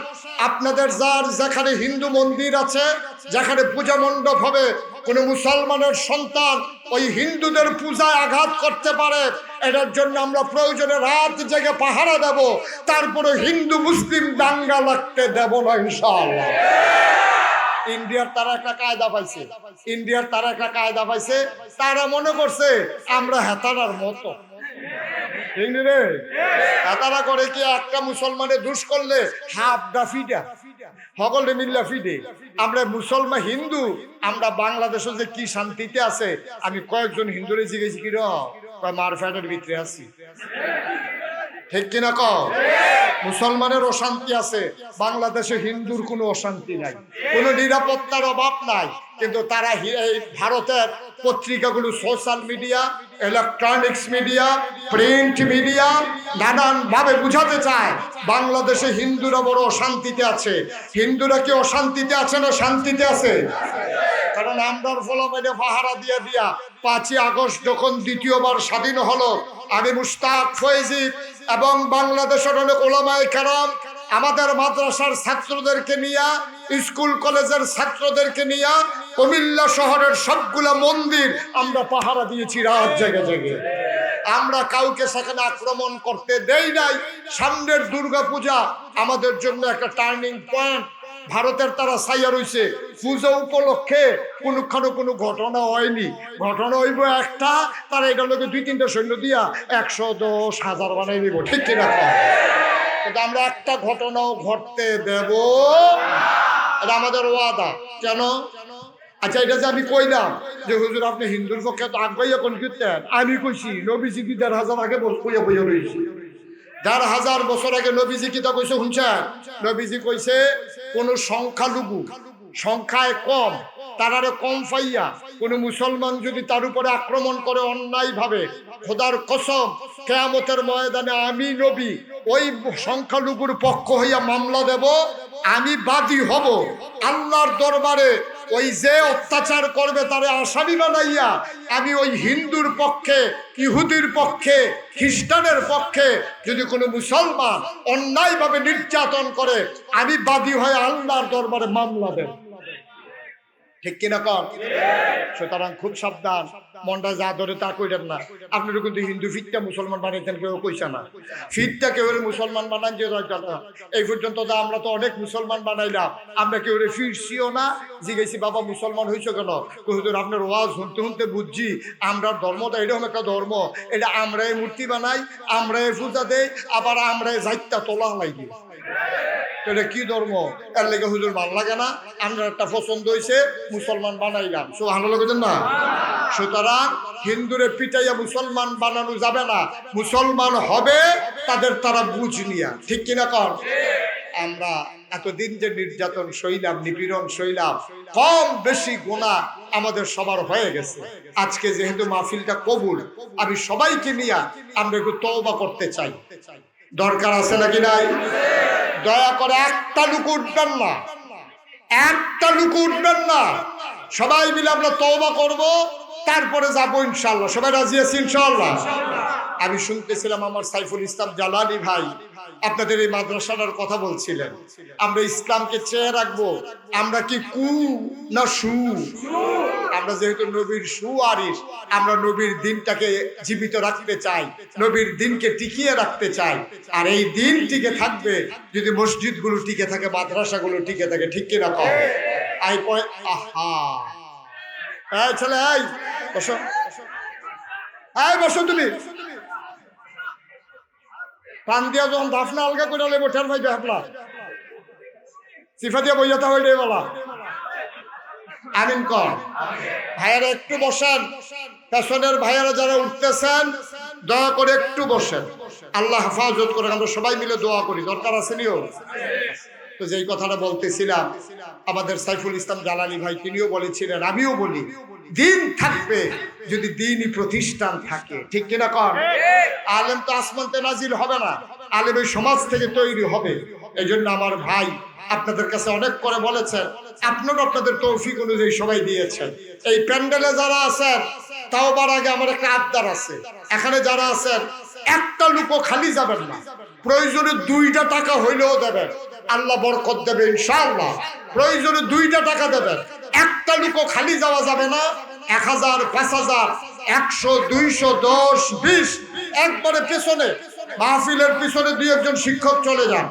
আপনাদের যার যেখানে হিন্দু মন্দির আছে, যেখানে পূজা মণ্ডপ হবে, কোন মুসলমানের সন্তান ওই হিন্দুদের পূজায় আঘাত করতে পারে, এটার জন্য আমরা প্রয়োজনে রাত জেগে পাহারা দেব, তারপরে হিন্দু মুসলিম দাঙ্গা লাগতে দেব না ইনশাআল্লাহ। ইন্ডিয়ার তারা একটা কায়দা পাইছে, ইন্ডিয়ার তারা একটা কায়দা পাইছে, তারা মনে করছে আমরা হেতারার মতো। হেতারা করে কি, একটা মুসলমানের দুষ করলে হাফ দা ফিডা সকলে মিল্লা ফিডে। আমরা মুসলমান হিন্দু, আমরা বাংলাদেশে যে কি শান্তিতে আছে, আমি কয়েকজন হিন্দুরে জিজ্ঞেস কি মার ফ্যাটের ভিতরে আছি, ঠিক কিনা ক? মুসলমানের অশান্তি আছে, বাংলাদেশে হিন্দুর কোনো অশান্তি নাই, কোনো নিরাপত্তার অভাব নাই। কিন্তু তারা এই ভারতের পত্রিকাগুলো, social media, electronics media, print media নানান ভাবে বুঝাতে চায় বাংলাদেশে হিন্দুরা বড় অশান্তিতে আছে। হিন্দুরা কি অশান্তিতে আছে না শান্তিতে আছে? কারণ আমরার ফলমেনে পাহারা দিয়া দিয়া 5ই আগস্ট যখন দ্বিতীয়বার স্বাধীন হলো, আমি মুশতাক ফয়েজি এবং বাংলাদেশের অনেক ওলামায়ে কেরাম আমাদের মাদ্রাসার ছাত্রদেরকে নিয়ে, স্কুল কলেজের ছাত্রদেরকে নিয়ে কুমিল্লা শহরের সবগুলা মন্দির আমরা পাহারা দিয়েছি রাত জেগে জেগে। আমরা কাউকে সেখানে আক্রমণ করতে দেই নাই। সামনের দুর্গাপূজা আমাদের জন্য একটা টার্নিং পয়েন্ট। ভারতের তারা ছাইয়া রইছে পূজা উপলক্ষে কোনো ঘটনা হয়নি। ঘটনা হইব একটা, তারা এটা লোকে 2-3টা সৈন্য দিয়া 110,000 বানাই দিব, ঠিক কিনা? কিন্তু আমরা একটা ঘটনাও ঘটতে দেব, এটা আমাদের ওয়াদা। কেন? আচ্ছা, এটা যে আমি কইলাম যে হুজুর আপনি হিন্দুর পক্ষে তো আগাইয়া কোন কীর্তেন, আমি কইছি নবীজি কি 1,500 আগে কইয়া বইয়া রয়েছি। 1,500 বছর আগে নবীজি কিতা কইছে শুনছেন? নবীজি কইছে কোন সংখ্যালঘু, সংখ্যায় কম, তারারে কম পাইয়া কোন মুসলমান যদি তার উপরে আক্রমণ করে অন্যায় ভাবে, খোদার কসম কিয়ামতের ময়দানে আমি নবী ওই সংখ্যালঘুর পক্ষ হইয়া মামলা দেব, আমি বাদী হব আল্লাহর দরবারে। ওই যে অত্যাচার করবে তারে আসামি বানাইয়া আমি ওই হিন্দুর পক্ষে, ইহুদির পক্ষে, খ্রিস্টানের পক্ষে যদি কোনো মুসলমান অন্যায়ভাবে নির্যাতন করে, আমি বাদী হয়ে আল্লাহর দরবারে মামলা দেব, ঠিক কিনা কন? সুতরাং খুব সাবধান, মনটা যা ধরে তা কইলেন না। আপনারা কিন্তু হিন্দু ফিরটা মুসলমান বানাইতেন, কেউ কইছে না। ফিরটা কেউ মুসলমান বানান যে এই পর্যন্ত তো আমরা তো অনেক মুসলমান বানাইলাম, আমরা কেউ ফিরছিও না। জিজ্ঞেসি বাবা মুসলমান হয়েছে কেন? হুজুর আপনার ওয়াজ শুনতে শুনতে বুঝছি আমরা ধর্মটা এরকম একটা ধর্ম, এটা আমরাই মূর্তি বানাই, আমরাই পূজা দেই, আবার আমরাই যাইতা তোলা লাগি। এটা কি ধর্ম? এর লেগে হুজুর ভাল লাগে না, আমরা একটা পছন্দ হয়েছে মুসলমান বানাইলাম। সুবহানাল্লাহ কইতেন না? সুতরাং হিন্দুরে পিটাইয়া মুসলমান বানানো যাবে না, মুসলমান হবে তাদের তারা বুঝ নিয়া, ঠিক কিনা কর? আমরা এতদিন যে নির্যাতন সইলাম, নিপীড়ন সইলাম, কম বেশি গুনাহ আমাদের সবার হয়ে গেছে। আজকে যেহেতু মাহফিলটা কবুল, আমি সবাইকে নিয়ে আমরা একটু তওবা করতে চাই। দরকার আছে নাকি নাই? দয়া করে একটা লোক উঠবেন না, একটা লোক উঠবেন না, সবাই মিলে আমরা তওবা করব, তারপরে যাবো ইনশাআল্লাহ। সবাই রাজি আছি ইনশাআল্লাহ? আমি শুনতেছিলাম আমার সাইফুল ইসলাম জালালি ভাই আপনাদের এই মাদ্রাসাটার কথা বলছিলেন, আমরা ইসলামকে চেয়ে রাখবো। আমরা কি কু না সু? আমরা যেহেতু নবীর সুয়ারিস, আমরা নবীর দিনটাকে জীবিত রাখতে চাই, নবীর দিনকে টিকিয়ে রাখতে চাই। আর এই দিন টিকে থাকবে যদি মসজিদগুলো টিকে থাকে, মাদ্রাসাগুলো টিকে থাকে, ঠিক কিনা কম? আই কয় আহা, এই ছেলে, এই বসো, এই বসো, তুমি পান দিয়া যখন দাফনা আলগা করে লেবো ঠের ভাই হাফলা সিফা দিয়া বইয়াতা হইলে বলা আমিন কর। ভাইয়ারা একটু বসেন, পেছনের ভাইয়ারা যারা উঠতেছেন দয়া করে একটু বসেন, আল্লাহ হেফাজত করে। আমরা সবাই মিলে দোয়া করি, দরকার আছে নিও। তো যেই কথাটা বলতেছিলাম, আমাদের সাইফুল ইসলাম জালালি ভাই তিনিও বলেছিলেন, আমিও বলি, দিন থাকবে যদি দিনই প্রতিষ্ঠান থাকে, ঠিক কিনা কর? আলেম তো আসমানতে নাজিল হবে না, আলেম এই সমাজ থেকে তৈরি হবে। এই জন্য আমার ভাই আপনাদের কাছে অনেক করে বলেছেন, আপনারা আপনাদের তৌফিক অনুযায়ী সবাই দিয়েছেন। এই প্যান্ডেলে যারা আছেন, তাওবার আগে আমার একটা আবদার আছে, এখানে যারা আছেন একটা লোকও খালি যাবেন না, প্রয়োজনে 2টা টাকা হইলেও দেবেন, আল্লাহ বরকত দেবে ইনশাআল্লাহ। প্রয়োজনে 2টা টাকা দেবেন, একটা লোকও খালি যাওয়া যাবে না। 1000, 5000, 100, 200, 10, 20 একবারে পেছনে, মাহফিলের পিছনে 2-1 শিক্ষক চলে যান।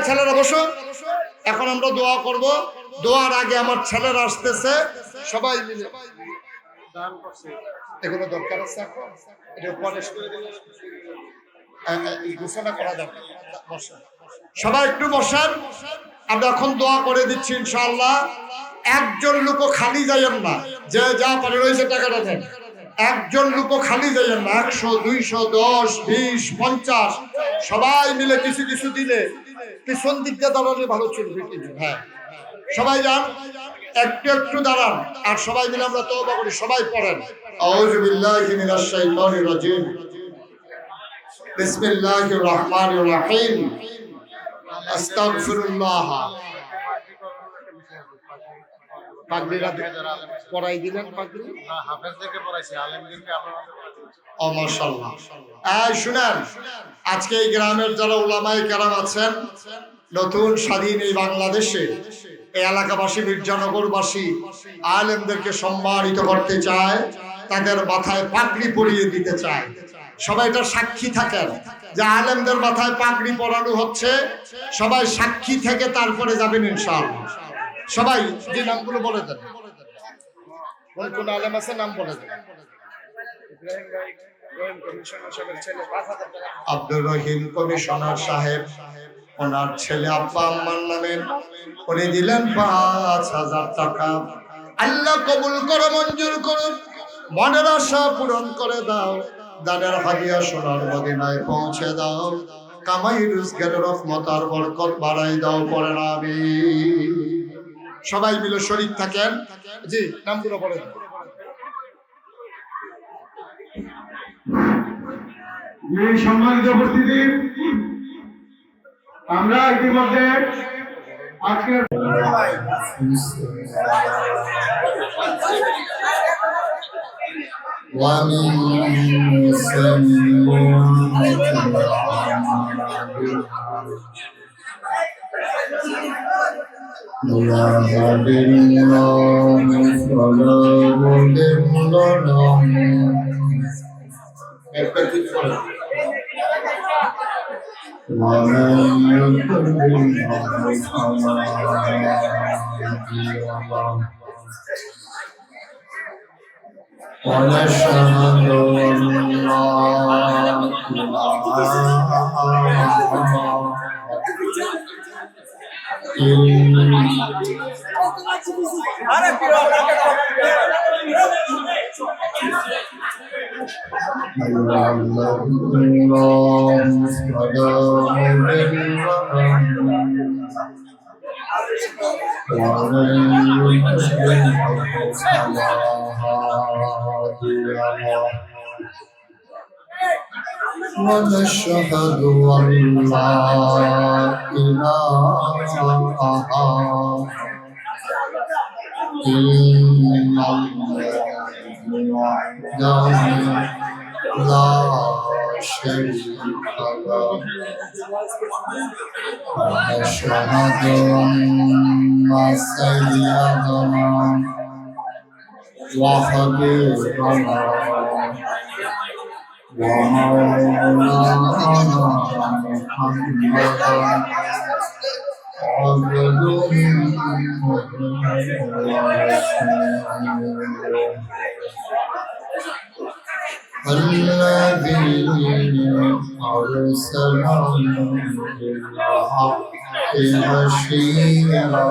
ছেলেরা বসো, এখন আমরা দোয়া করব। দোয়ার আগে আমার ছেলেরা আসতেছে, সবাই মিলে এগুলো দরকার আছে, এখন এটা পলিশ করে দিলে ঘোষণা করা যাবে। বসেন সবাই, একটু বসেন, আমরা এখন দোয়া করে দিচ্ছি ইনশাআল্লাহ। একজন লোকও খালি যাইয়েন না, যে যা পারে রয়েছে টাকাটা দেন। একজন লোকও খালি যাইয়েন না, 100, 200, 10, 20, 50 সবাই মিলে কিছু কিছু দিলে পিছন দিক দিয়ে দাঁড়ালে ভালো চলবে। হ্যাঁ, সবাই যান, একটু একটু দাঁড়ান, আর সবাই মিলে আমরা তওবা করি। সবাই পড়েন, আউযু বিল্লাহি মিনাশ শাইতানির রাজিম, বিসমিল্লাহির রহমানির রহিম, আস্তাগফিরুল্লাহ। পাগড়িরা পড়াই দিলেন, পাগড়ি হাফেজদেরকে পড়াইছে, আলেমদেরকে আপনারা ও মাশাআল্লাহ। শুনেন, আজকে এই গ্রামের যারা উলামায়ে কেরাম আছেন, নতুন স্বাধীন এই বাংলাদেশে এই এলাকাবাসী, মির্জানগরবাসী আলেমদেরকে সম্মানিত করতে চায়, তাদের মাথায় পাগড়ি পরিয়ে দিতে চায়। সবাই এটা সাক্ষী থাকেন যে আলেমদের মাথায় পাগড়ি পরানো হচ্ছে, সবাই সাক্ষী থেকে তারপরে যাবেন ইনশাআল্লাহ। সবাই যে নামগুলো বলে দেন, কোন আলেম আছে নাম বলে দেন। ইব্রাহিম ভাই, ইব্রাহিম কমিশনার সাহেবের ছেলে 5,000 টাকা। আব্দুর রহিম কমিশনার সাহেব, ওনার ছেলে আব্বা আম্মার নামে উনি দিলেন 5,000 টাকা। আল্লাহ কবুল করো, মঞ্জুর করো, মনের আশা পূরণ করে দাও, দানের হাদিয়া সোনার মদিনায় পৌঁছে দাও, কামাই রোজগারের রহমত আর বরকত বাড়াই দাও, পড়েন আমিন। সবাই মিলে শরীক থাকেন। জি, নামগুলো বলে দেন। সম্মানিত উপস্থিতি, আমরা ইতিমধ্যে আজকের ونشهد أن لا ونشهد أن لا إله إلا الله وحده لا شريك له ونشهد أن سيدنا وحبيبنا ومولانا محمدا عبده ورسوله الذي أرسله بالحق بشيرا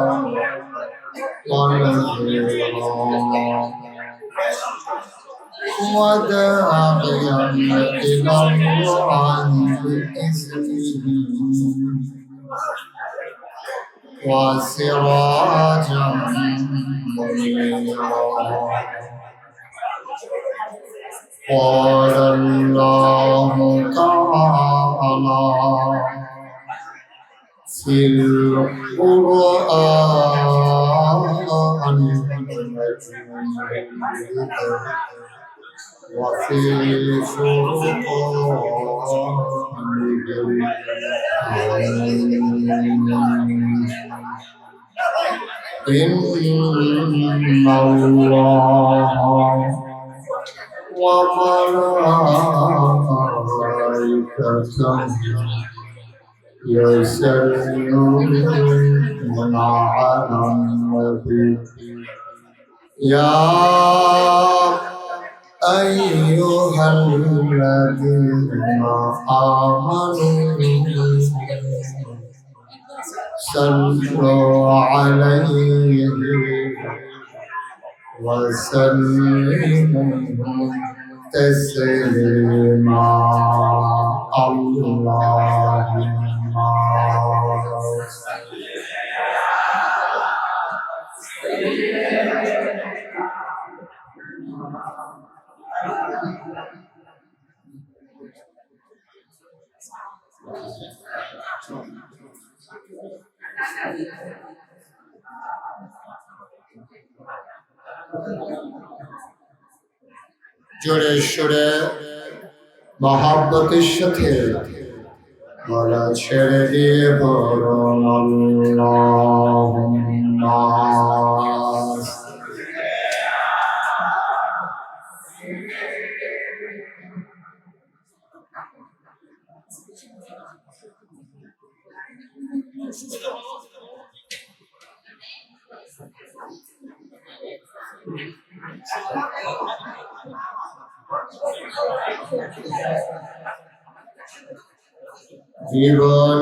ونذيرا وداعيا إلى الله بإذنه وسراجا منيرا. قال الله تعالى في القرآن المجيد وفي إن الله وملائكته يصلون على النبي يا أيها الذين آمنوا صلوا عليه وسلموا تسليما. اللهم জোরে সুরে মহাব্বতের সাথে গলা ছেড়ে দিয়ে বলুন আল্লাহুম্মা জীবন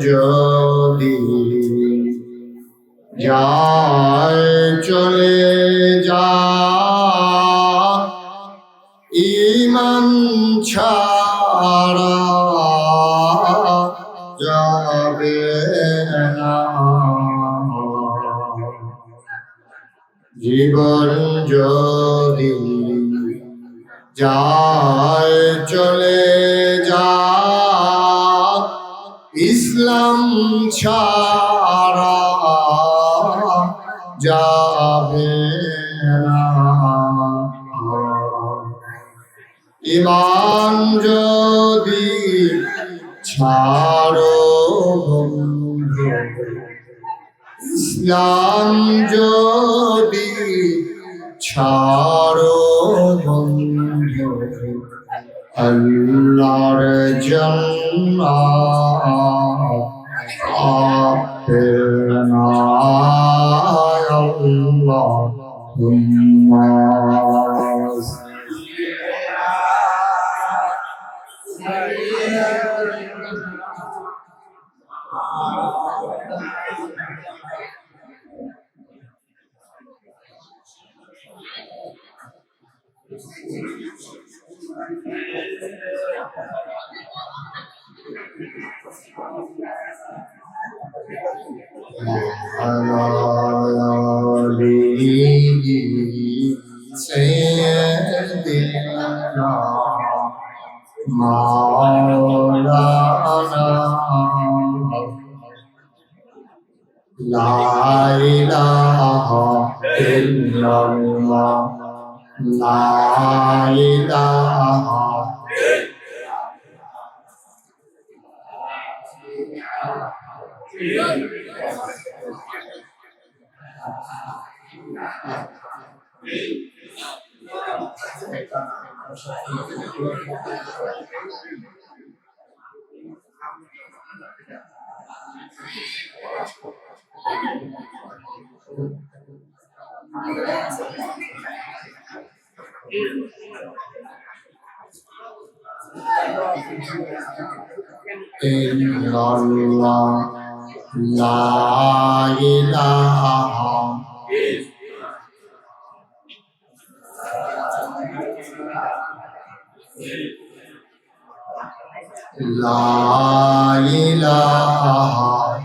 যদি যায় চলে যা ইমান ছাড়া যাবে না জীবন যদি যায় চলে যা ইসলাম ছাড়া যাবে না ইমান যদি ছাড়ো বন্ধু ইসলাম যদি ছাড়ো বন্ধু আল্লাহর জান্নাত পাবে না আল্লাহুম্মা سيدنا مولانا لا إله إلا الله لا إله إلا الله لا إله لا إله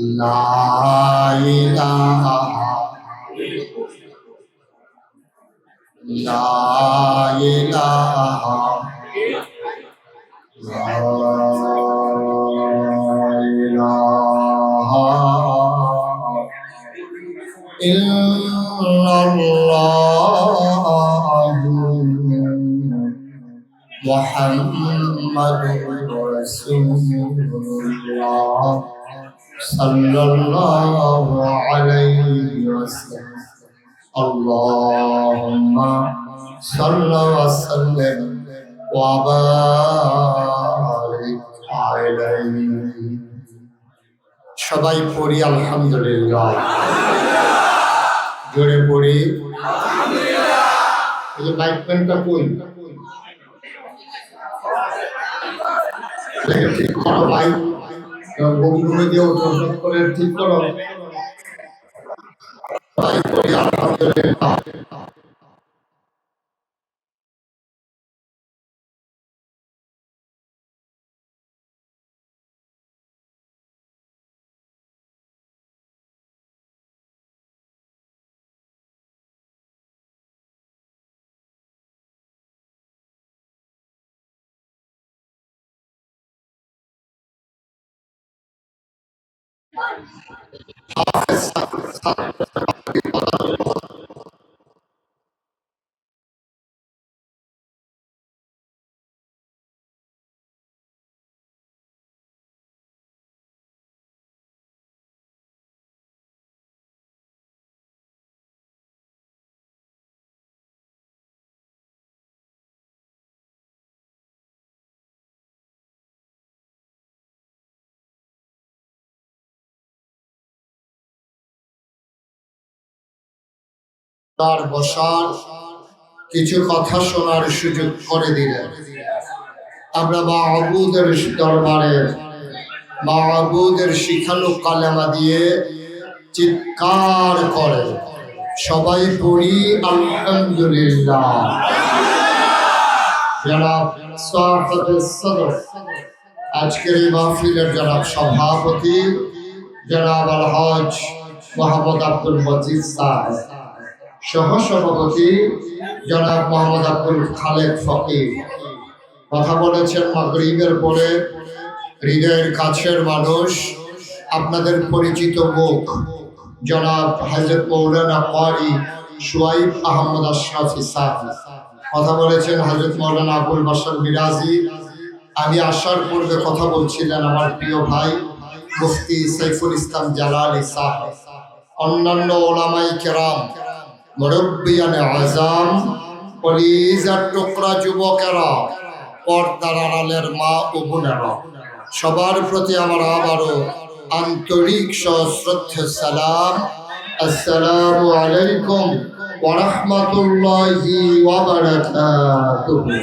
لا إله لا إله لا إله إلا الله محمد رسول الله صلى الله عليه وسلم اللهم صل وسلم وبارك عليه সবাই পড়ি আলহামদুলিল্লাহ জোরে পড়ি এই যে বাইক পেনটা কই ঠিক করো ভাই বন্ধুরে দিয়ে ওজন করে ঠিক করো সবাই পড়ি আলহামদুলিল্লাহ তার বসার কিছু কথা শোনার সুযোগ করে দিলেন। আমরা মাহবুদের দরবারে মাহবুদের শিখানো কালেমা দিয়ে চিৎকার করে সবাই পড়ি আলহামদুলিল্লাহ। জনাব সাহেবে সদর, আজকের এই মাহফিলের জনাব সভাপতি জনাব আলহাজ মোহাম্মদ আব্দুল মজিদ সাহেব, সহসভাপতি জনাব মোহাম্মদ আব্দুল খালেক ফকির, কথা বলেছেন মাগরিবের পরে। হৃদয়ের কাছের মানুষ, আপনাদের পরিচিত মুখ জনাব হযরত মৌলানা কারি শুয়াইব আহমদ আশরাফি সাহেব, কথা বলেছেন হযরত মৌলানা আবুল বাশার মিরাজি। আমি আসার পূর্বে কথা বলছিলেন আমার প্রিয় ভাই মুফতি সাইফুল ইসলাম জালালি সাহেব, অন্যান্য ওলামাই কেরাম, মুরব্বিয়ানে আযম, কলিজার টুকরা যুবকেরা, পর্দার আড়ালের মা ও বোনেরা, সবার প্রতি আমার আবারও আন্তরিক সশ্রদ্ধ সালাম। আসসালামু আলাইকুম ওয়া রাহমাতুল্লাহি ওয়া বারাকাতুহু।